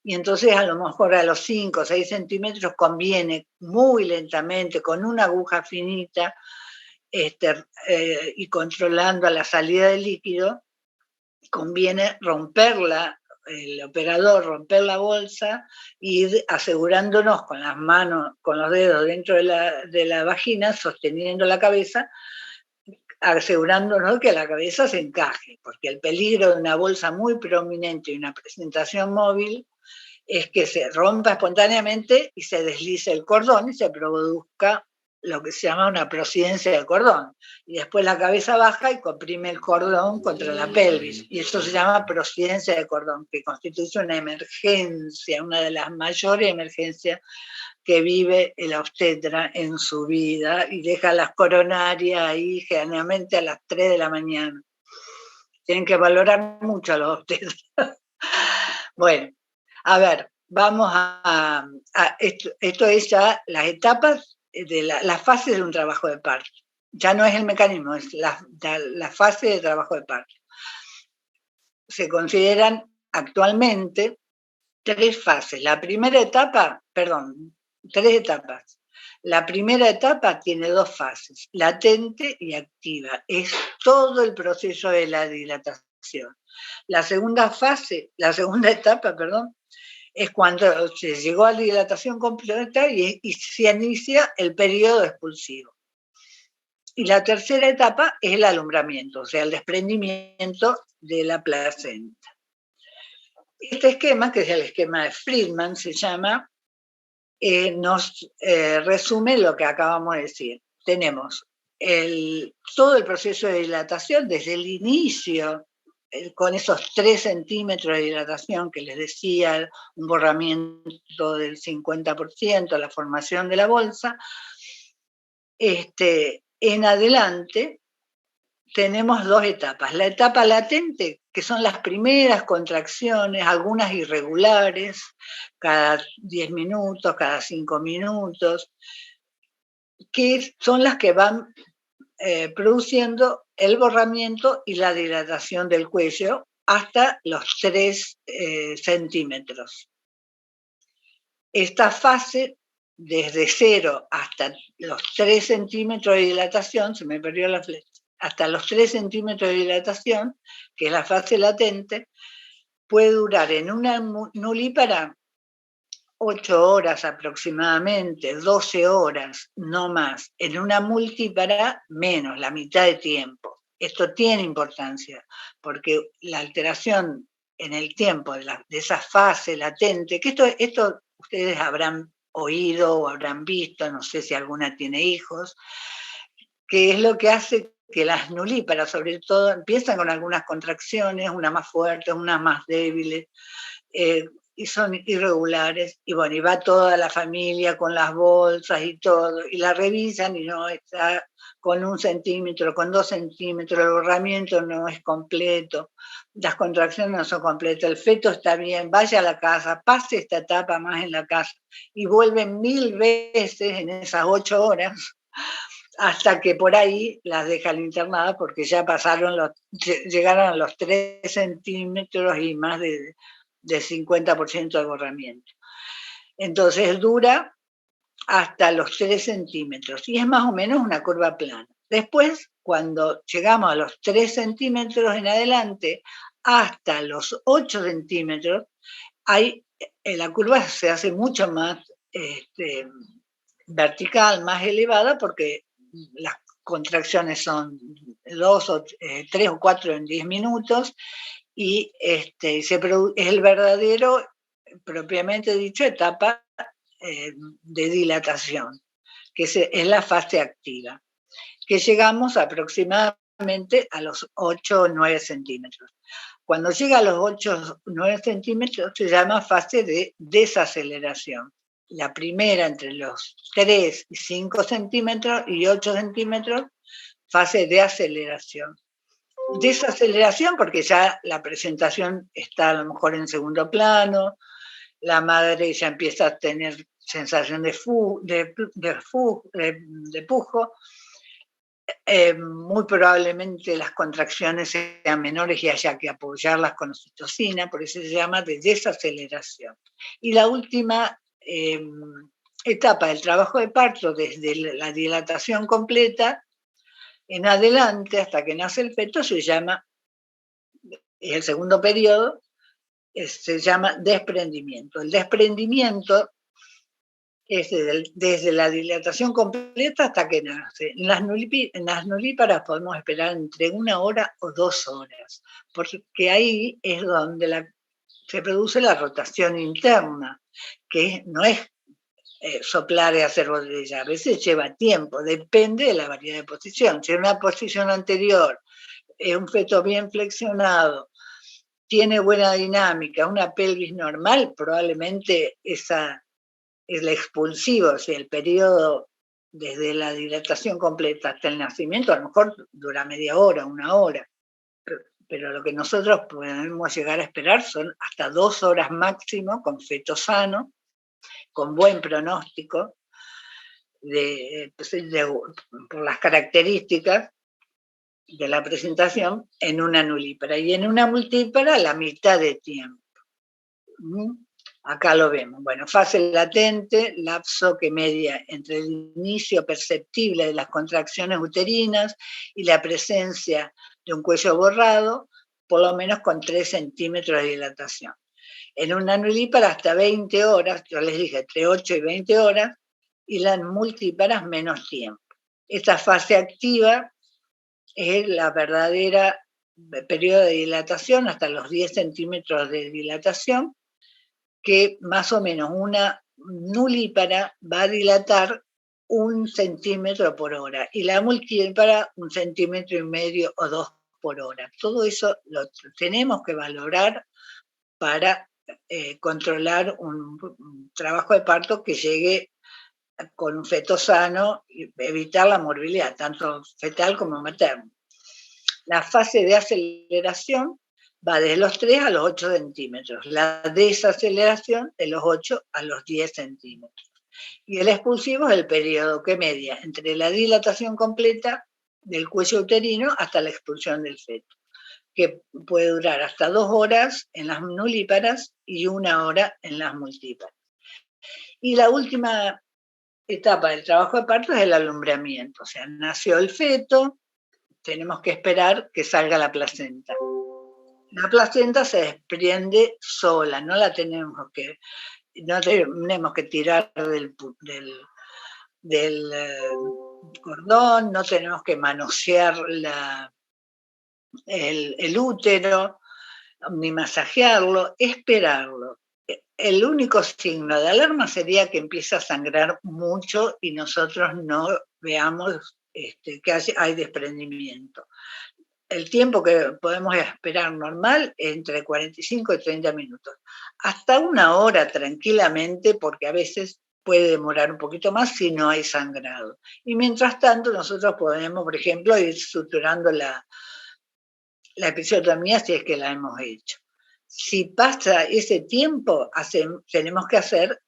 Y entonces a lo mejor a los 5 o 6 centímetros conviene muy lentamente, con una aguja finita, y controlando a la salida del líquido, conviene el operador romper la bolsa y ir asegurándonos con las manos, con los dedos dentro de la vagina, sosteniendo la cabeza, asegurándonos que la cabeza se encaje, porque el peligro de una bolsa muy prominente y una presentación móvil es que se rompa espontáneamente y se deslice el cordón y se produzca lo que se llama una prosidencia del cordón. Y después la cabeza baja y comprime el cordón contra la pelvis. Y eso se llama prosidencia del cordón, que constituye una emergencia, una de las mayores emergencias que vive el obstetra en su vida y deja las coronarias ahí generalmente a las 3 de la mañana. Tienen que valorar mucho a los obstetras. Bueno, a ver, vamos esto es ya las etapas de las fases de un trabajo de parto. Ya no es el mecanismo, es la fase de trabajo de parto. Se consideran actualmente 3 fases. La primera etapa, 3 etapas. La primera etapa tiene 2 fases, latente y activa. Es todo el proceso de la dilatación. La segunda etapa, es cuando se llegó a la dilatación completa y se inicia el periodo expulsivo. Y la tercera etapa es el alumbramiento, o sea, el desprendimiento de la placenta. Este esquema, que es el esquema de Friedman, se llama, nos resume lo que acabamos de decir. Tenemos todo el proceso de dilatación desde el inicio, con esos 3 centímetros de dilatación que les decía, un borramiento del 50%, la formación de la bolsa. En adelante tenemos 2 etapas. La etapa latente, que son las primeras contracciones, algunas irregulares, cada 10 minutos, cada 5 minutos, que son las que van produciendo el borramiento y la dilatación del cuello hasta los 3 centímetros. Esta fase, desde 0 hasta los 3 centímetros de dilatación, se me perdió la flecha, hasta los 3 centímetros de dilatación, que es la fase latente, puede durar en una nulípara 8 horas aproximadamente, 12 horas, no más. En una multípara, menos, la mitad de tiempo. Esto tiene importancia, porque la alteración en el tiempo de esa fase latente, que esto ustedes habrán oído o habrán visto, no sé si alguna tiene hijos, que es lo que hace que las nulíparas, sobre todo, empiezan con algunas contracciones, unas más fuertes, unas más débiles, y son irregulares, y bueno, y va toda la familia con las bolsas y todo, y la revisan y no está con 1 centímetro, con 2 centímetros, el borramiento no es completo, las contracciones no son completas, el feto está bien, vaya a la casa, pase esta etapa más en la casa, y vuelven 1000 veces en esas 8 horas, hasta que por ahí las dejan internadas porque ya llegaron a los 3 centímetros y más de 50% de borramiento. Entonces dura hasta los 3 centímetros y es más o menos una curva plana. Después, cuando llegamos a los 3 centímetros en adelante, hasta los 8 centímetros, la curva se hace mucho más vertical, más elevada, porque las contracciones son 3 o 4 en 10 minutos, y es el verdadero, propiamente dicho, etapa de dilatación, que es la fase activa, que llegamos aproximadamente a los 8 o 9 centímetros. Cuando llega a los 8 o 9 centímetros se llama fase de desaceleración. La primera entre los 3 y 5 centímetros y 8 centímetros, fase de aceleración. Desaceleración porque ya la presentación está a lo mejor en segundo plano, la madre ya empieza a tener sensación de pujo, muy probablemente las contracciones sean menores y haya que apoyarlas con oxitocina, por eso se llama de desaceleración. Y la última etapa del trabajo de parto, desde la dilatación completa en adelante hasta que nace el feto, se llama, el segundo periodo, se llama desprendimiento. El desprendimiento es desde la dilatación completa hasta que nace. En las nulíparas podemos esperar entre 1 hora o 2 horas, porque ahí es donde se produce la rotación interna, que no es soplar y hacer botella, a veces lleva tiempo, depende de la variedad de posición. Si en una posición anterior es un feto bien flexionado, tiene buena dinámica, una pelvis normal, probablemente el expulsivo, o sea, el periodo desde la dilatación completa hasta el nacimiento, a lo mejor dura media hora, 1 hora, pero lo que nosotros podemos llegar a esperar son hasta 2 horas máximo con feto sano, con buen pronóstico, por las características de la presentación, en una nulípara. Y en una multípara, la mitad de tiempo. Acá lo vemos. Bueno, fase latente, lapso que media entre el inicio perceptible de las contracciones uterinas y la presencia de un cuello borrado, por lo menos con 3 centímetros de dilatación. En una nulípara hasta 20 horas, yo les dije entre 8 y 20 horas, y las multíparas menos tiempo. Esta fase activa es la verdadera periodo de dilatación, hasta los 10 centímetros de dilatación, que más o menos una nulípara va a dilatar 1 centímetro por hora y la multípara 1,5 centímetros o 2 por hora. Todo eso lo tenemos que valorar para controlar un trabajo de parto que llegue con un feto sano y evitar la morbilidad, tanto fetal como materno. La fase de aceleración va desde los 3 a los 8 centímetros, la desaceleración de los 8 a los 10 centímetros. Y el expulsivo es el periodo que media entre la dilatación completa del cuello uterino hasta la expulsión del feto, que puede durar hasta 2 horas en las nulíparas y 1 hora en las multíparas. Y la última etapa del trabajo de parto es el alumbramiento, o sea, nació el feto, tenemos que esperar que salga la placenta. La placenta se desprende sola, no tenemos que tirar del cordón, no tenemos que manosear el útero, ni masajearlo, esperarlo. El único signo de alarma sería que empieza a sangrar mucho y nosotros no veamos que hay desprendimiento. El tiempo que podemos esperar normal es entre 45 y 30 minutos. Hasta 1 hora tranquilamente, porque a veces puede demorar un poquito más si no hay sangrado. Y mientras tanto, nosotros podemos, por ejemplo, ir suturando la episiotomía si es que la hemos hecho. Si pasa ese tiempo, tenemos que hacer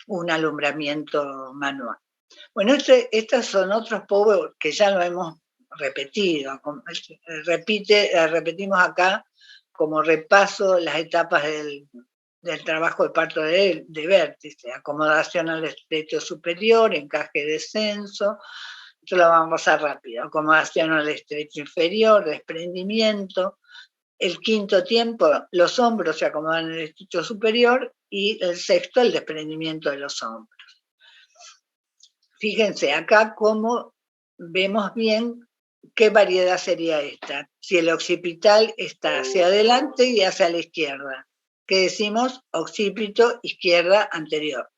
un alumbramiento manual. Bueno, estos son otros pobres que ya lo hemos repetido. Repetimos acá como repaso las etapas del trabajo de parto de vértice: acomodación al estrecho superior, encaje descenso, Esto lo vamos a pasar rápido. Acomodación al estrecho inferior, desprendimiento. El quinto tiempo, los hombros se acomodan en el estrecho superior, y el sexto, el desprendimiento de los hombros. Fíjense acá cómo vemos bien qué variedad sería esta. Si el occipital está hacia adelante y hacia la izquierda, ¿qué decimos? Occipito izquierda anterior.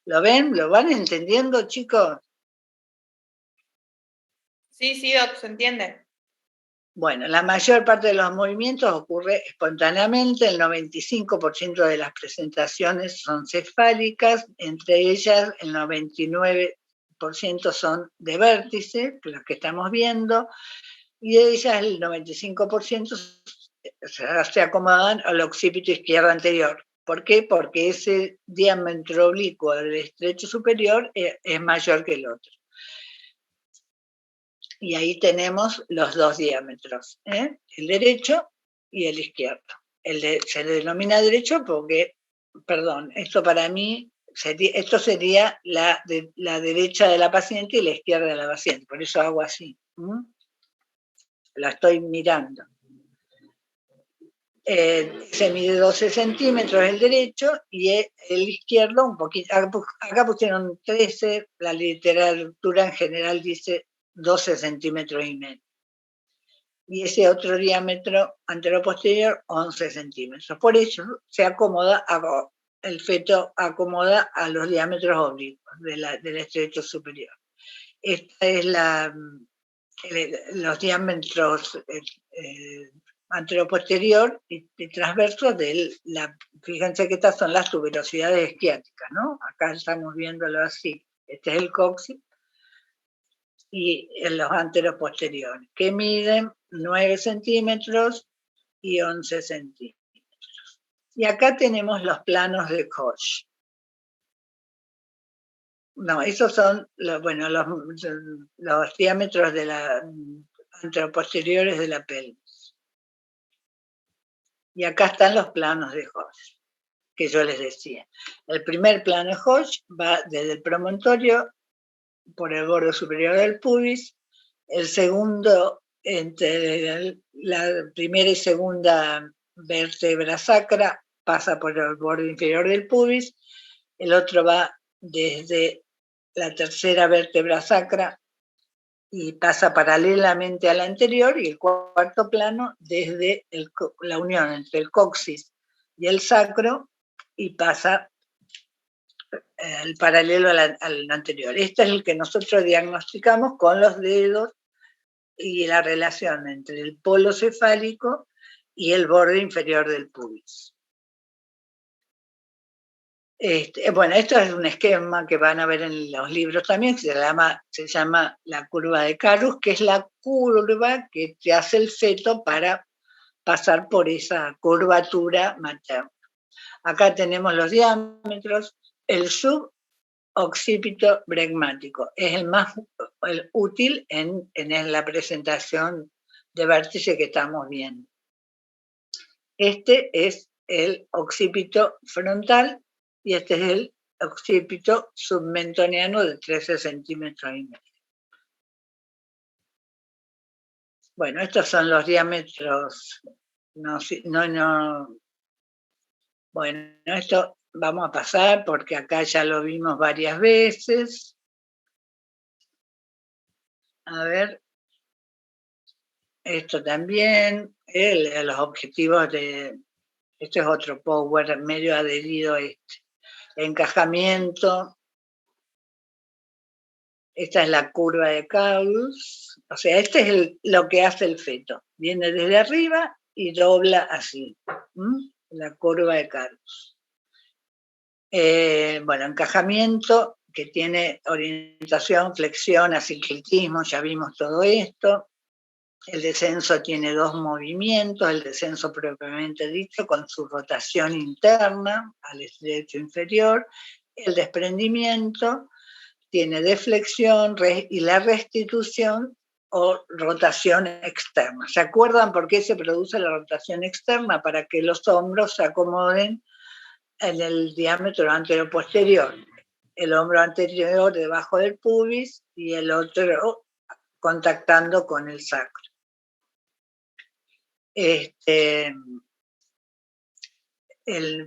¿Lo ven? ¿Lo van entendiendo, chicos? Sí, Doc, se entiende. Bueno, la mayor parte de los movimientos ocurre espontáneamente, el 95% de las presentaciones son cefálicas, entre ellas el 99% son de vértice, las que estamos viendo, y de ellas el 95% se acomodan al occipito izquierdo anterior. ¿Por qué? Porque ese diámetro oblicuo del estrecho superior es mayor que el otro. Y ahí tenemos los dos diámetros, el derecho y el izquierdo. Se le denomina derecho porque, perdón, esto para mí, esto sería la derecha de la paciente y la izquierda de la paciente, por eso hago así. La estoy mirando. Se mide 12 centímetros el derecho y el izquierdo un poquito. Acá pusieron 13, la literatura en general dice 12 centímetros y medio. Y ese otro diámetro anteroposterior, 11 centímetros. Por eso se acomoda, el feto acomoda a los diámetros oblicuos del estrecho superior. Esta es los diámetros anteroposterior y transverso fíjense que estas son las tuberosidades isquiáticas, ¿no? Acá estamos viéndolo así. Este es el coxis y en los anteroposteriores, que miden 9 centímetros y 11 centímetros. Y acá tenemos los planos de Koch. No, esos son los diámetros de anteroposteriores de la pelvis. Y acá están los planos de Koch, que yo les decía. El primer plano de Koch va desde el promontorio por el borde superior del pubis, el segundo entre la primera y segunda vértebra sacra pasa por el borde inferior del pubis, el otro va desde la tercera vértebra sacra y pasa paralelamente a la anterior, y el cuarto plano desde la unión entre el coxis y el sacro y pasa el paralelo al anterior. Este es el que nosotros diagnosticamos con los dedos y la relación entre el polo cefálico y el borde inferior del pubis. Bueno, esto es un esquema que van a ver en los libros también, que se llama la curva de Carus, que es la curva que te hace el feto para pasar por esa curvatura materna. Acá tenemos los diámetros, el suboccipito bregmático, es el más útil en la presentación de vértice que estamos viendo. Este es el occipito frontal y este es el occipito submentoniano de 13 centímetros y medio. Bueno, estos son los diámetros. Bueno, esto vamos a pasar porque acá ya lo vimos varias veces. A ver, esto también, los objetivos este es otro power medio adherido a este. Encajamiento. Esta es la curva de Carus. O sea, este es lo que hace el feto. Viene desde arriba y dobla así. La curva de Carus. Bueno, encajamiento, que tiene orientación, flexión, asinclitismo, ya vimos todo esto. El descenso tiene dos movimientos, el descenso propiamente dicho, con su rotación interna al estrecho inferior, el desprendimiento tiene deflexión y la restitución o rotación externa. ¿Se acuerdan por qué se produce la rotación externa? Para que los hombros se acomoden en el diámetro anteroposterior. el hombro anterior debajo del pubis y el otro contactando con el sacro. El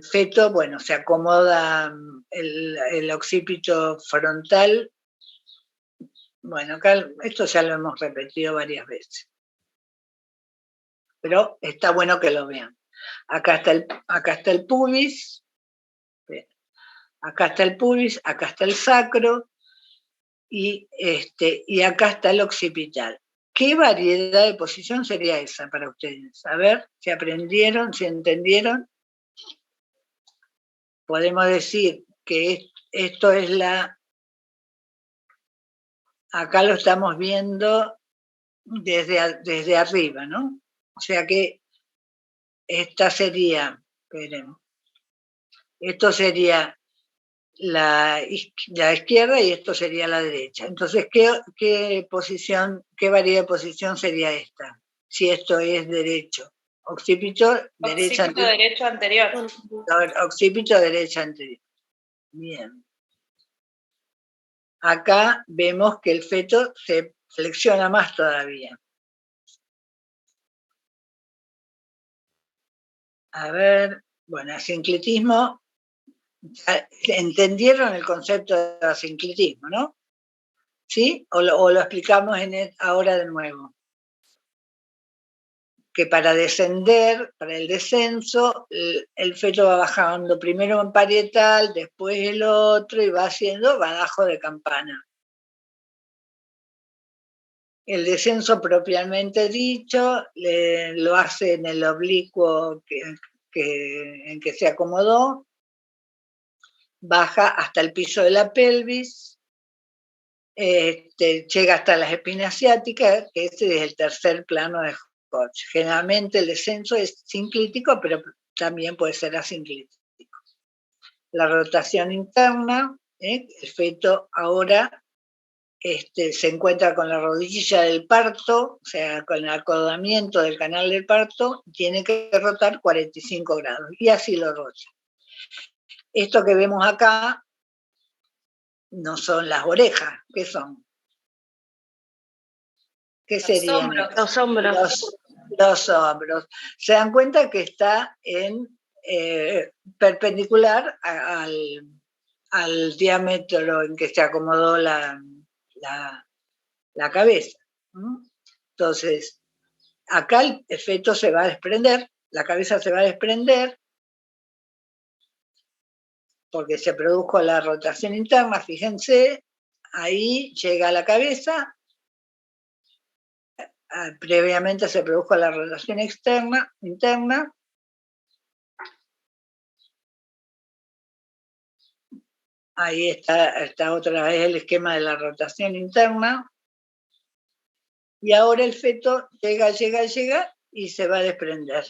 feto, bueno, se acomoda el occipito frontal. Bueno, acá esto ya lo hemos repetido varias veces, pero está bueno que lo vean. Acá está el pubis, acá está el pubis, acá está el sacro y acá está el occipital. ¿Qué variedad de posición sería esa para ustedes? A ver, si aprendieron, si entendieron. Podemos decir que esto es acá lo estamos viendo desde arriba, ¿no? O sea que esta sería, esperen, esto sería la izquierda y esto sería la derecha. Entonces, ¿qué variedad de posición sería esta? Si esto es derecho. Occipito derecha anterior. Derecho anterior. Occipito derecha anterior. Bien. Acá vemos que el feto se flexiona más todavía. A ver, bueno, asinclitismo. ¿Entendieron el concepto de asinclitismo, no? ¿Sí? ¿O lo explicamos ahora de nuevo? Que para descender, para el descenso, el feto va bajando primero en parietal, después el otro y va haciendo badajo de campana. El descenso propiamente dicho lo hace en el oblicuo en que se acomodó, baja hasta el piso de la pelvis, llega hasta las espinas ciáticas, que ese es el tercer plano de Hodge. Generalmente el descenso es sinclítico, pero también puede ser asinclítico. La rotación interna, el feto ahora se encuentra con la rodilla del parto, o sea, con el acomodamiento del canal del parto, tiene que rotar 45 grados, y así lo rota. Esto que vemos acá no son las orejas, ¿qué son? ¿Qué serían? Los hombros. Los hombros. Se dan cuenta que está en perpendicular al diámetro en que se acomodó la cabeza. Entonces, acá el feto se va a desprender, la cabeza se va a desprender, porque se produjo la rotación interna, fíjense, ahí llega la cabeza, previamente se produjo la rotación interna, ahí está otra vez el esquema de la rotación interna, y ahora el feto llega y se va a desprender.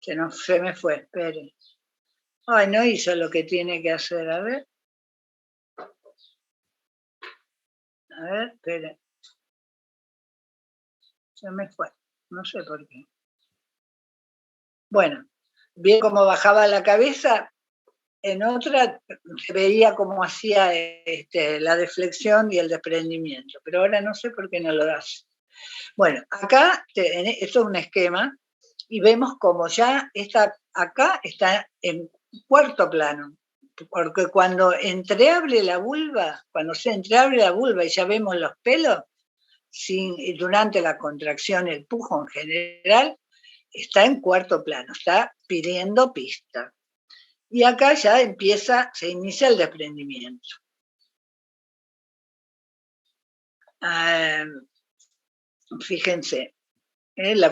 Se me fue, esperen. Ay, no hizo lo que tiene que hacer, a ver. A ver, esperen. Se me fue, no sé por qué. Bueno, bien cómo bajaba la cabeza, en otra se veía cómo hacía la deflexión y el desprendimiento, pero ahora no sé por qué no lo hace. Bueno, acá, esto es un esquema, y vemos como ya acá está en cuarto plano, porque cuando se entreabre la vulva y ya vemos los pelos, durante la contracción, el pujo en general, está en cuarto plano, está pidiendo pista. Y acá ya se inicia el desprendimiento. Fíjense,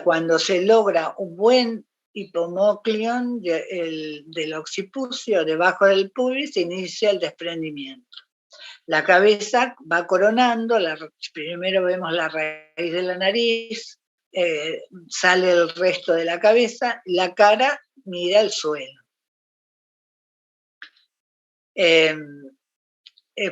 cuando se logra un buen hipomoclion del occipucio debajo del pubis, se inicia el desprendimiento. La cabeza va coronando, primero vemos la raíz de la nariz, sale el resto de la cabeza, la cara mira el suelo.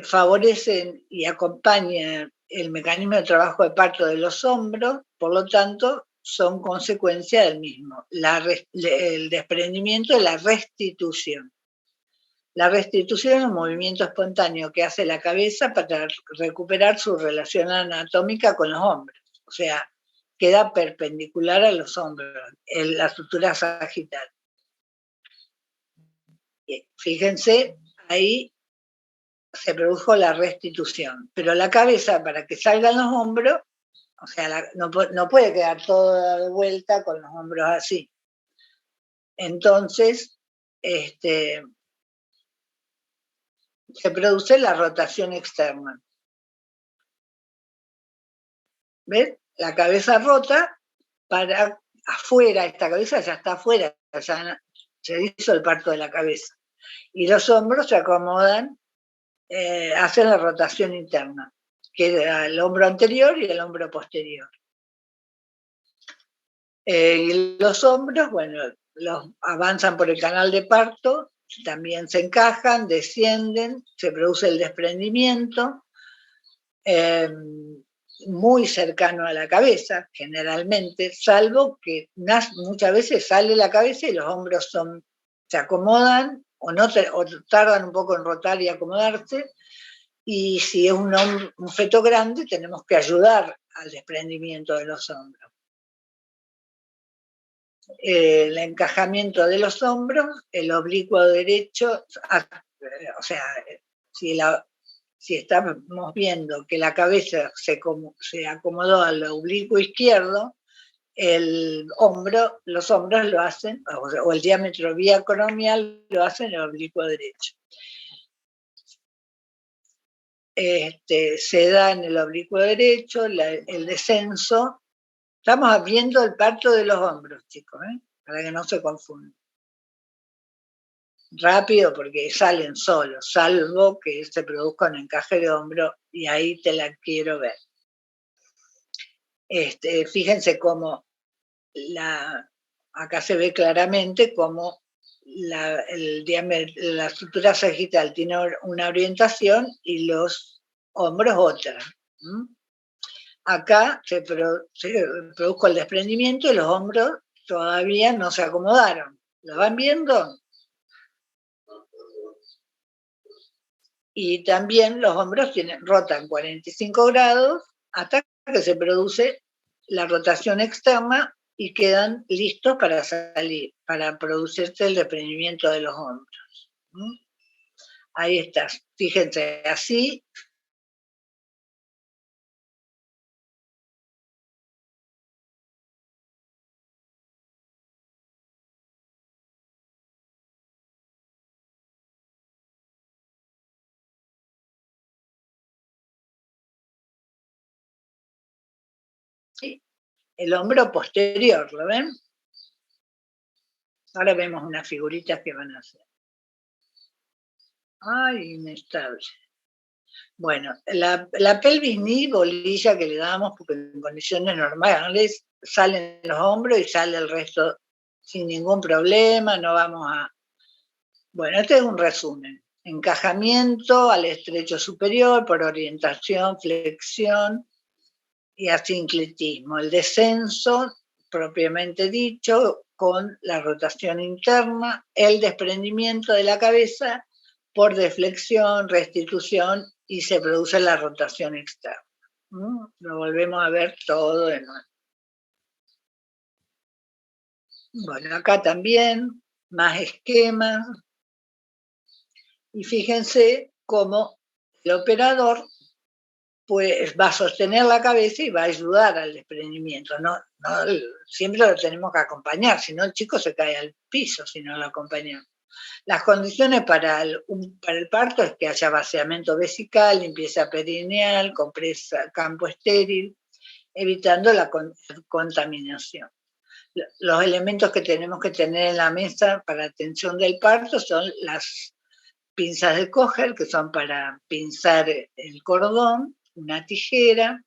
Favorecen y acompañan el mecanismo de trabajo de parto de los hombros, por lo tanto, son consecuencia del mismo, el desprendimiento y la restitución. La restitución es un movimiento espontáneo que hace la cabeza para recuperar su relación anatómica con los hombros. O sea, queda perpendicular a los hombros, en la estructura sagital. Fíjense, ahí se produjo la restitución. Pero la cabeza, para que salgan los hombros, o sea, no puede quedar toda de vuelta con los hombros así. Entonces, se produce la rotación externa. ¿Ves? La cabeza rota para afuera, esta cabeza ya está afuera, ya se hizo el parto de la cabeza. Y los hombros se acomodan, hacen la rotación interna, que es el hombro anterior y el hombro posterior. Y los hombros, bueno, los avanzan por el canal de parto, también se encajan, descienden, se produce el desprendimiento, muy cercano a la cabeza, generalmente, salvo que muchas veces sale la cabeza y los hombros se acomodan o tardan un poco en rotar y acomodarse, y si es un feto grande tenemos que ayudar al desprendimiento de los hombros. El encajamiento de los hombros, el oblicuo derecho, o sea, si estamos viendo que la cabeza se acomodó al oblicuo izquierdo, los hombros lo hacen, o el diámetro biacromial lo hacen en el oblicuo derecho. Se da en el oblicuo derecho el descenso. Estamos viendo el parto de los hombros, chicos, para que no se confundan. Rápido porque salen solos, salvo que se produzca un encaje de hombro, y ahí te la quiero ver. Fíjense cómo acá se ve claramente cómo la estructura sagital tiene una orientación y los hombros otra. Acá se produjo el desprendimiento y los hombros todavía no se acomodaron. ¿Lo van viendo? Y también los hombros rotan 45 grados hasta que se produce la rotación externa y quedan listos para salir, para producirse el desprendimiento de los hombros. Ahí está, fíjense, así. ¿Sí? El hombro posterior, ¿lo ven? Ahora vemos unas figuritas que van a hacer. Ay, inestable. Bueno, la pelvis ni bolilla que le damos, porque en condiciones normales salen los hombros y sale el resto sin ningún problema, no vamos a... Bueno, este es un resumen. Encajamiento al estrecho superior por orientación, flexión y asincletismo. El descenso, propiamente dicho, con la rotación interna, el desprendimiento de la cabeza por deflexión, restitución, y se produce la rotación externa. Lo volvemos a ver todo de nuevo. Bueno, acá también más esquemas. Y fíjense cómo el operador pues va a sostener la cabeza y va a ayudar al desprendimiento. No, siempre lo tenemos que acompañar, si no el chico se cae al piso si no lo acompañamos. Las condiciones para el parto es que haya vaciamiento vesical, limpieza perineal, compresa, campo estéril, evitando la contaminación. Los elementos que tenemos que tener en la mesa para atención del parto son las pinzas de Kocher, que son para pinzar el cordón, una tijera,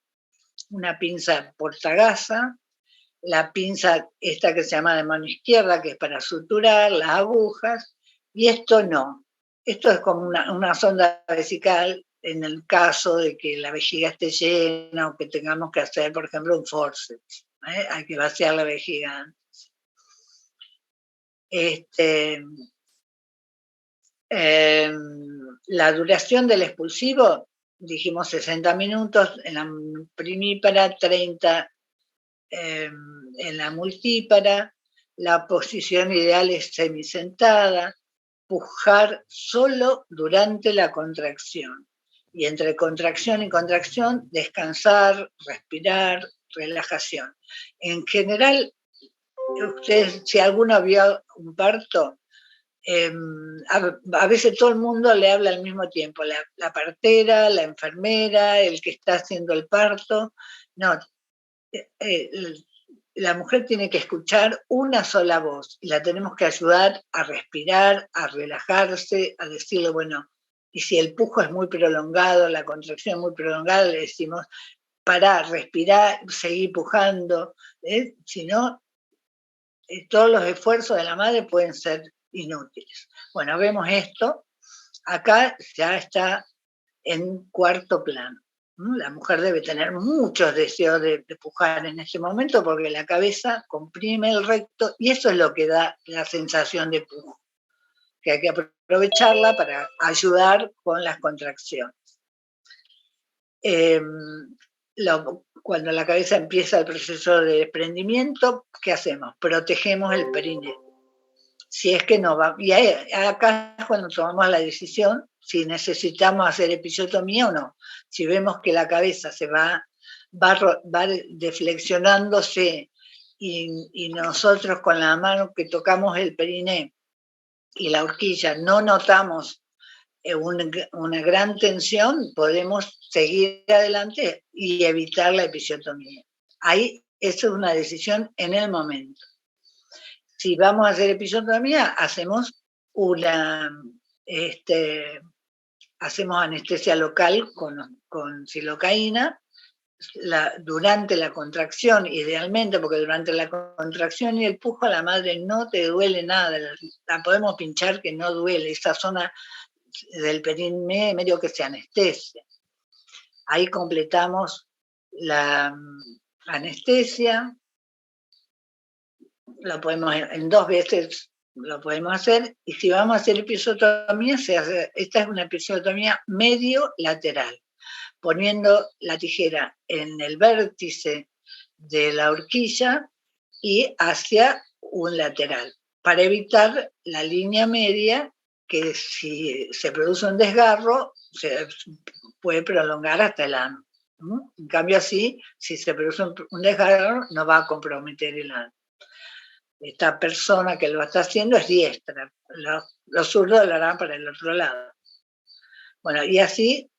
una pinza portagasa, la pinza esta que se llama de mano izquierda, que es para suturar, las agujas, y esto no. Esto es como una sonda vesical en el caso de que la vejiga esté llena o que tengamos que hacer, por ejemplo, un forceps. Hay que vaciar la vejiga antes. La duración del expulsivo, dijimos 60 minutos en la primípara, 30 en la multípara. La posición ideal es semisentada, pujar solo durante la contracción. Y entre contracción y contracción, descansar, respirar, relajación. En general, ustedes, si alguno vio un parto, a veces todo el mundo le habla al mismo tiempo, la partera, la enfermera, el que está haciendo el parto. No, la mujer tiene que escuchar una sola voz y la tenemos que ayudar a respirar, a relajarse, a decirle, bueno, y si el pujo es muy prolongado, la contracción es muy prolongada, le decimos, pará, respirar, seguir pujando, si no, todos los esfuerzos de la madre pueden ser inútiles. Bueno, vemos esto, acá ya está en cuarto plano. La mujer debe tener muchos deseos de pujar en ese momento porque la cabeza comprime el recto y eso es lo que da la sensación de pujo, que hay que aprovecharla para ayudar con las contracciones. Cuando la cabeza empieza el proceso de desprendimiento, ¿qué hacemos? Protegemos el perineo. Si es que no va, y acá es cuando tomamos la decisión si necesitamos hacer episiotomía o no. Si vemos que la cabeza se va deflexionándose y nosotros con la mano que tocamos el periné y la horquilla no notamos una gran tensión, podemos seguir adelante y evitar la episiotomía. Ahí, eso es una decisión en el momento. Si vamos a hacer episiotomía, hacemos hacemos anestesia local con silocaína durante la contracción, idealmente, porque durante la contracción y el pujo a la madre no te duele nada, la podemos pinchar que no duele, esa zona del perineo medio que se anestesia. Ahí completamos la anestesia, lo podemos en 2 veces lo podemos hacer, y si vamos a hacer episiotomía, esta es una episiotomía medio lateral, poniendo la tijera en el vértice de la horquilla y hacia un lateral, para evitar la línea media, que si se produce un desgarro, se puede prolongar hasta el ano. En cambio así, si se produce un desgarro, no va a comprometer el ano. Esta persona que lo está haciendo es diestra, los zurdos lo harán para el otro lado. Bueno, y así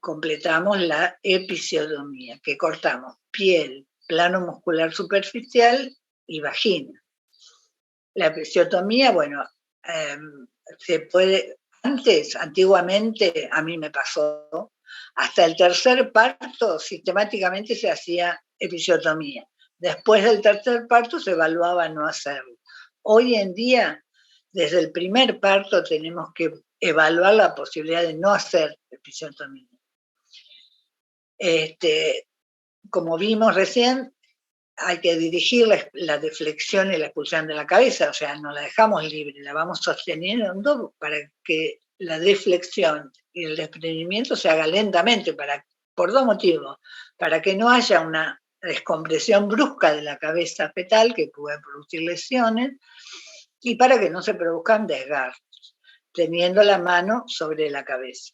completamos la episiotomía, que cortamos piel, plano muscular superficial y vagina. La episiotomía, bueno, se puede, antiguamente, a mí me pasó, hasta el tercer parto sistemáticamente se hacía episiotomía. Después del tercer parto se evaluaba no hacerlo. Hoy en día, desde el primer parto tenemos que evaluar la posibilidad de no hacer episiotomía. Como vimos recién, hay que dirigir la deflexión y la expulsión de la cabeza, o sea, no la dejamos libre, la vamos sosteniendo para que la deflexión y el desprendimiento se haga lentamente, por 2 motivos: para que no haya una descompresión brusca de la cabeza fetal que puede producir lesiones, y para que no se produzcan desgarros, teniendo la mano sobre la cabeza.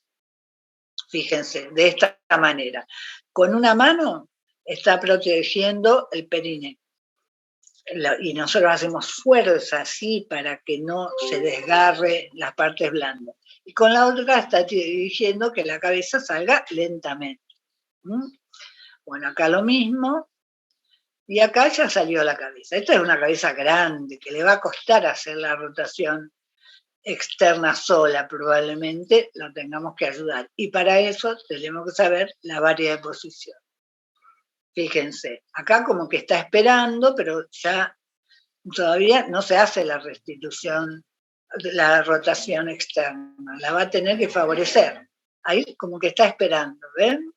Fíjense, de esta manera. Con una mano está protegiendo el perineo. Y nosotros hacemos fuerza así para que no se desgarre las partes blandas. Y con la otra está dirigiendo que la cabeza salga lentamente. Bueno, acá lo mismo. Y acá ya salió la cabeza. Esta es una cabeza grande que le va a costar hacer la rotación externa sola, probablemente lo tengamos que ayudar. Y para eso tenemos que saber la variedad de posición. Fíjense, acá como que está esperando, pero ya todavía no se hace la restitución, la rotación externa, la va a tener que favorecer. Ahí como que está esperando, ¿ven?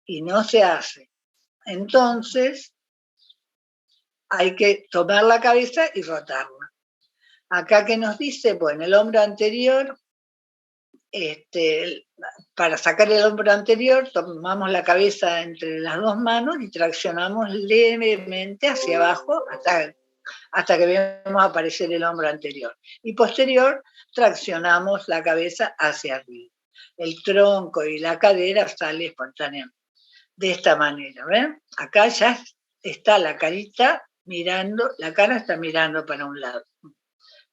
Y no se hace. Entonces, hay que tomar la cabeza y rotarla. Acá que nos dice, bueno, el hombro anterior, para sacar el hombro anterior, tomamos la cabeza entre las dos manos y traccionamos levemente hacia abajo hasta que vemos aparecer el hombro anterior. Y posterior, traccionamos la cabeza hacia arriba. El tronco y la cadera sale espontáneamente. De esta manera, ¿ven? Acá ya está la carita mirando, la cara está mirando para un lado.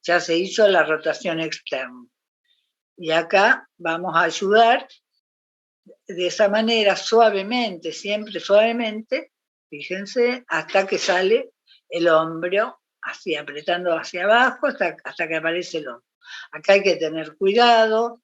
Ya se hizo la rotación externa. Y acá vamos a ayudar de esa manera suavemente, siempre suavemente, fíjense, hasta que sale el hombro, así apretando hacia abajo hasta que aparece el hombro. Acá hay que tener cuidado,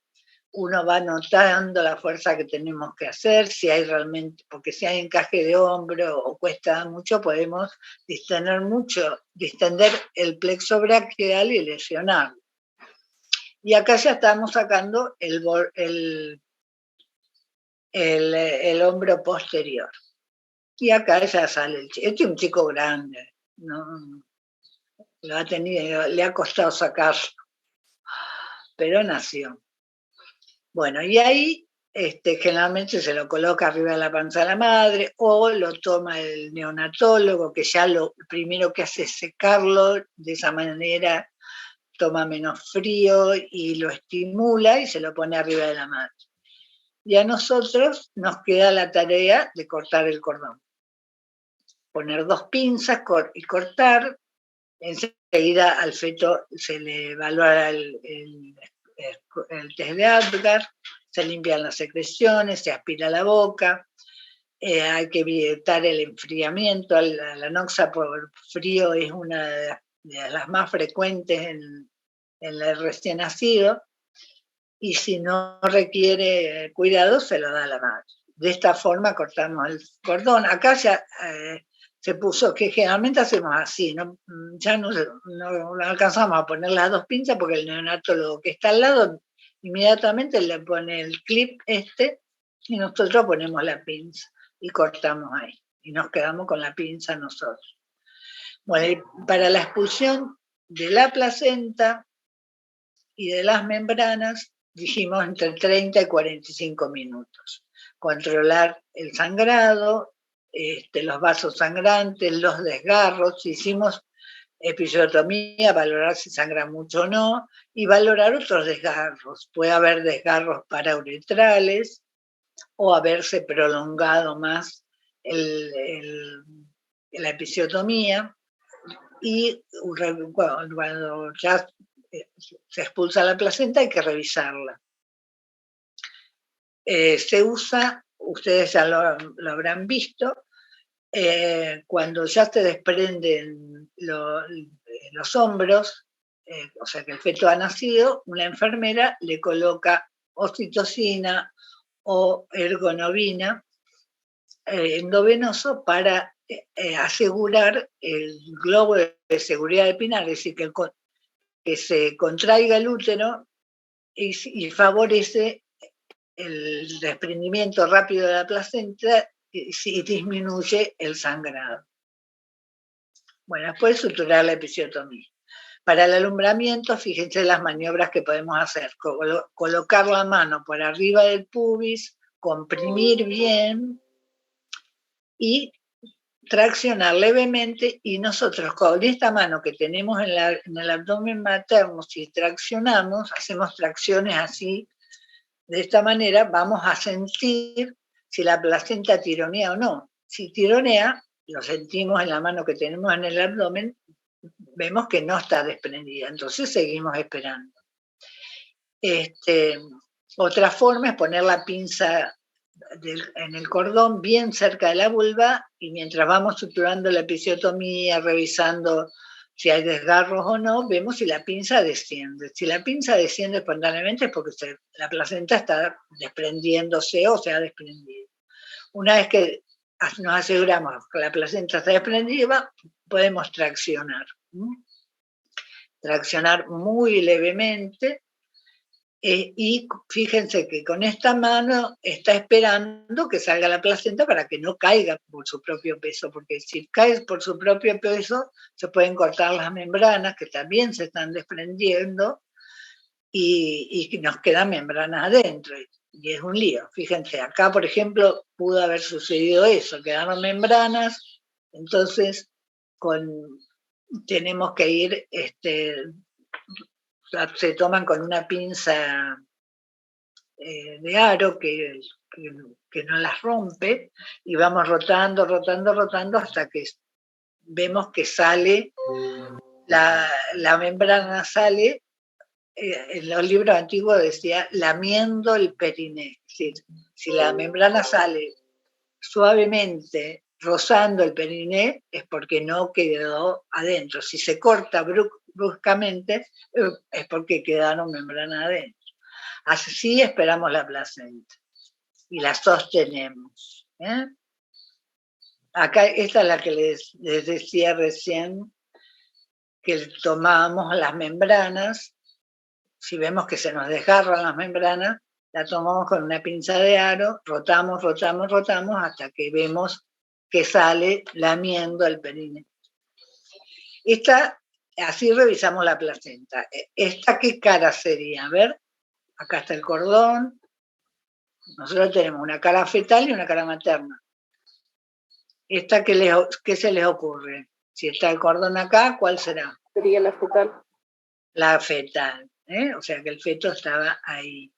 uno va notando la fuerza que tenemos que hacer, si hay realmente, porque si hay encaje de hombro o cuesta mucho, podemos distender el plexo braquial y lesionarlo. Y acá ya estamos sacando el hombro posterior. Y acá ya sale el chico. Este es un chico grande, ¿no? Le ha costado sacarlo, pero nació. Bueno, y ahí generalmente se lo coloca arriba de la panza de la madre o lo toma el neonatólogo, que ya lo primero que hace es secarlo, de esa manera toma menos frío y lo estimula y se lo pone arriba de la madre. Y a nosotros nos queda la tarea de cortar el cordón. Poner 2 pinzas y cortar. Enseguida al feto se le evalúa el test de Apgar, se limpian las secreciones, se aspira la boca, hay que evitar el enfriamiento. La anoxia por frío es una de las más frecuentes en el recién nacido, y si no requiere cuidado, se lo da a la madre. De esta forma cortamos el cordón. Acá ya se puso, que generalmente hacemos así, ya no alcanzamos a poner las 2 pinzas porque el neonatólogo que está al lado inmediatamente le pone el clip y nosotros ponemos la pinza y cortamos ahí. Y nos quedamos con la pinza nosotros. Bueno, y para la expulsión de la placenta y de las membranas, dijimos entre 30 y 45 minutos. Controlar el sangrado, los vasos sangrantes, los desgarros. Hicimos episiotomía, valorar si sangra mucho o no, y valorar otros desgarros. Puede haber desgarros parauretrales o haberse prolongado más la episiotomía. Y cuando ya se expulsa la placenta hay que revisarla. Se usa, ustedes ya lo habrán visto, cuando ya se desprenden los hombros, o sea que el feto ha nacido, una enfermera le coloca oxitocina o ergonovina endovenoso para asegurar el globo de seguridad de Pinar, es decir, que se contraiga el útero y favorece el desprendimiento rápido de la placenta y disminuye el sangrado. Bueno, después suturar la episiotomía. Para el alumbramiento, fíjense las maniobras que podemos hacer. Colocar la mano por arriba del pubis, comprimir bien y traccionar levemente, y nosotros con esta mano que tenemos en el abdomen materno, si traccionamos, hacemos tracciones así, de esta manera vamos a sentir si la placenta tironea o no. Si tironea, lo sentimos en la mano que tenemos en el abdomen, vemos que no está desprendida, entonces seguimos esperando. Otra forma es poner la pinza en el cordón bien cerca de la vulva, y mientras vamos suturando la episiotomía, revisando si hay desgarros o no, vemos si la pinza desciende. Si la pinza desciende espontáneamente es porque la placenta está desprendiéndose o se ha desprendido. Una vez que nos aseguramos que la placenta está desprendida, podemos traccionar. Traccionar muy levemente Y fíjense que con esta mano está esperando que salga la placenta para que no caiga por su propio peso, porque si cae por su propio peso se pueden cortar las membranas que también se están desprendiendo y nos quedan membranas adentro. Y es un lío. Fíjense, acá por ejemplo pudo haber sucedido eso, quedaron membranas, entonces tenemos que ir, se toman con una pinza de aro que no las rompe y vamos rotando, rotando, rotando hasta que vemos que sale, la membrana sale. En los libros antiguos decía lamiendo el periné, es decir, si la membrana sale suavemente rozando el periné es porque no quedó adentro. Si se corta bruscamente es porque quedaron membranas adentro. Así esperamos la placenta y la sostenemos. Acá esta es la que les decía recién, que tomábamos las membranas. Si vemos que se nos desgarran las membranas, la tomamos con una pinza de aro, rotamos, rotamos, rotamos, hasta que vemos que sale lamiendo el periné. Así revisamos la placenta. ¿Esta qué cara sería? A ver, acá está el cordón. Nosotros tenemos una cara fetal y una cara materna. ¿Esta qué se les ocurre? Si está el cordón acá, ¿cuál será? Sería la fetal. La fetal, o sea que el feto estaba ahí.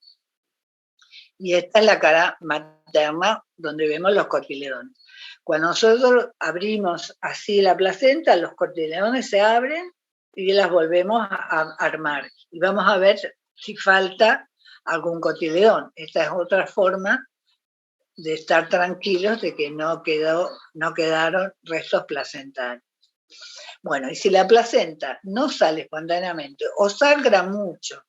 Y esta es la cara materna, donde vemos los cotiledones. Cuando nosotros abrimos así la placenta, los cotiledones se abren y las volvemos a armar. Y vamos a ver si falta algún cotiledón. Esta es otra forma de estar tranquilos de que no quedaron restos placentarios. Bueno, y si la placenta no sale espontáneamente o sangra mucho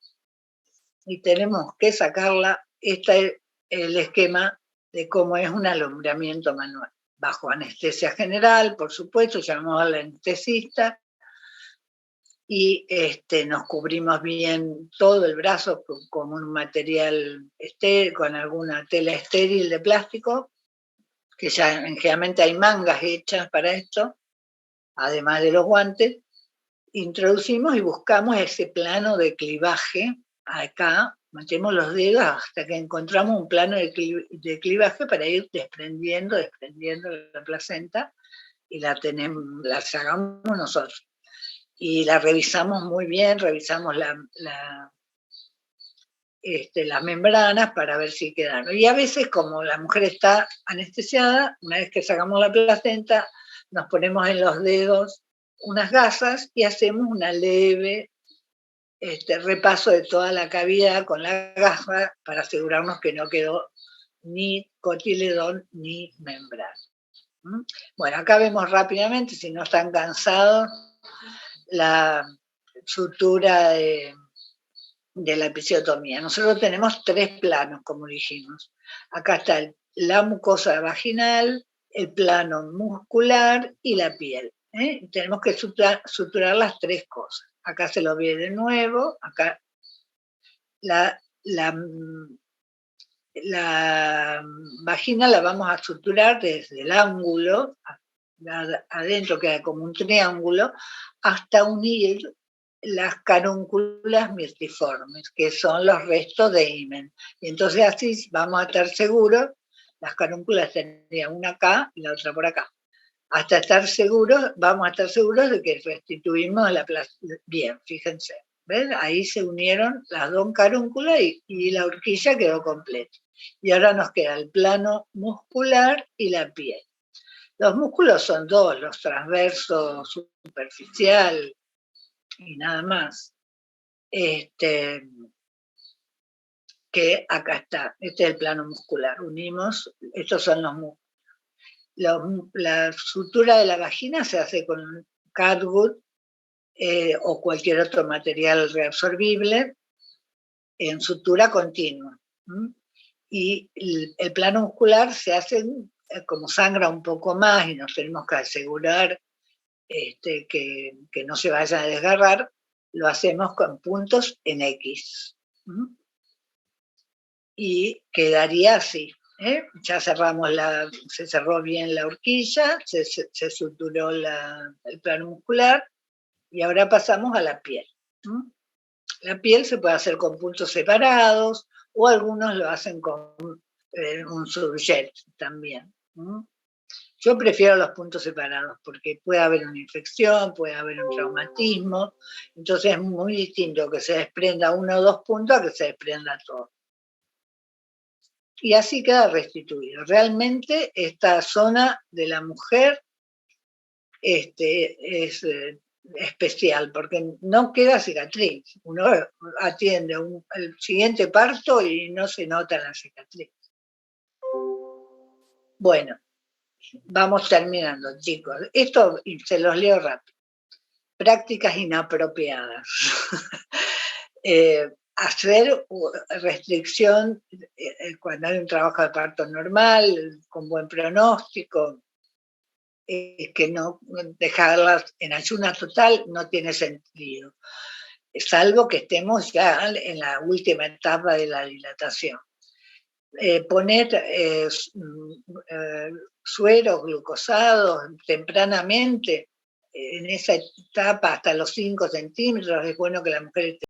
y tenemos que sacarla, este es el esquema de cómo es un alumbramiento manual. Bajo anestesia general, por supuesto, llamamos al anestesista y nos cubrimos bien todo el brazo con un material con alguna tela estéril de plástico, que ya generalmente hay mangas hechas para esto, además de los guantes. Introducimos y buscamos ese plano de clivaje acá, metemos los dedos hasta que encontramos un plano de clivaje para ir desprendiendo la placenta y la sacamos nosotros. Y la revisamos muy bien, revisamos las membranas para ver si quedaron. Y a veces, como la mujer está anestesiada, una vez que sacamos la placenta, nos ponemos en los dedos unas gasas y hacemos una leve repaso de toda la cavidad con la gasa para asegurarnos que no quedó ni cotiledón ni membrana. Bueno, acá vemos rápidamente, si no están cansados, la sutura de la episiotomía. Nosotros tenemos 3 planos, como dijimos. Acá está la mucosa vaginal, el plano muscular y la piel. Tenemos que suturar las 3 cosas. Acá se lo ve de nuevo. Acá la vagina la vamos a suturar desde el ángulo, adentro queda como un triángulo, hasta unir las carúnculas mirtiformes, que son los restos de himen. Y entonces así vamos a estar seguros, las carúnculas tendrían una acá y la otra por acá. Hasta estar seguros, vamos a estar seguros de que restituimos la placenta. Bien, fíjense. ¿Ven? Ahí se unieron las 2 carúnculas y la horquilla quedó completa. Y ahora nos queda el plano muscular y la piel. Los músculos son 2, los transversos, superficial y nada más. Que acá está, este es el plano muscular. Unimos, estos son los músculos. La sutura de la vagina se hace con catgut o cualquier otro material reabsorbible en sutura continua. Y el plano muscular se hace como sangra un poco más y nos tenemos que asegurar que no se vayan a desgarrar, lo hacemos con puntos en X. y quedaría así. Ya se cerró bien la horquilla, se suturó el plano muscular y ahora pasamos a la piel. La piel se puede hacer con puntos separados o algunos lo hacen con un surjet también. Yo prefiero los puntos separados porque puede haber una infección, puede haber un traumatismo, entonces es muy distinto que se desprenda 1 o 2 puntos a que se desprenda todo. Y así queda restituido. Realmente esta zona de la mujer es especial porque no queda cicatriz. Uno atiende el siguiente parto y no se nota la cicatriz. Bueno, vamos terminando, chicos. Esto se los leo rápido. Prácticas inapropiadas. Hacer restricción cuando hay un trabajo de parto normal, con buen pronóstico, que no dejarlas en ayuna total no tiene sentido, salvo que estemos ya en la última etapa de la dilatación. Poner sueros glucosados tempranamente en esa etapa hasta los 5 centímetros, es bueno que la mujer esté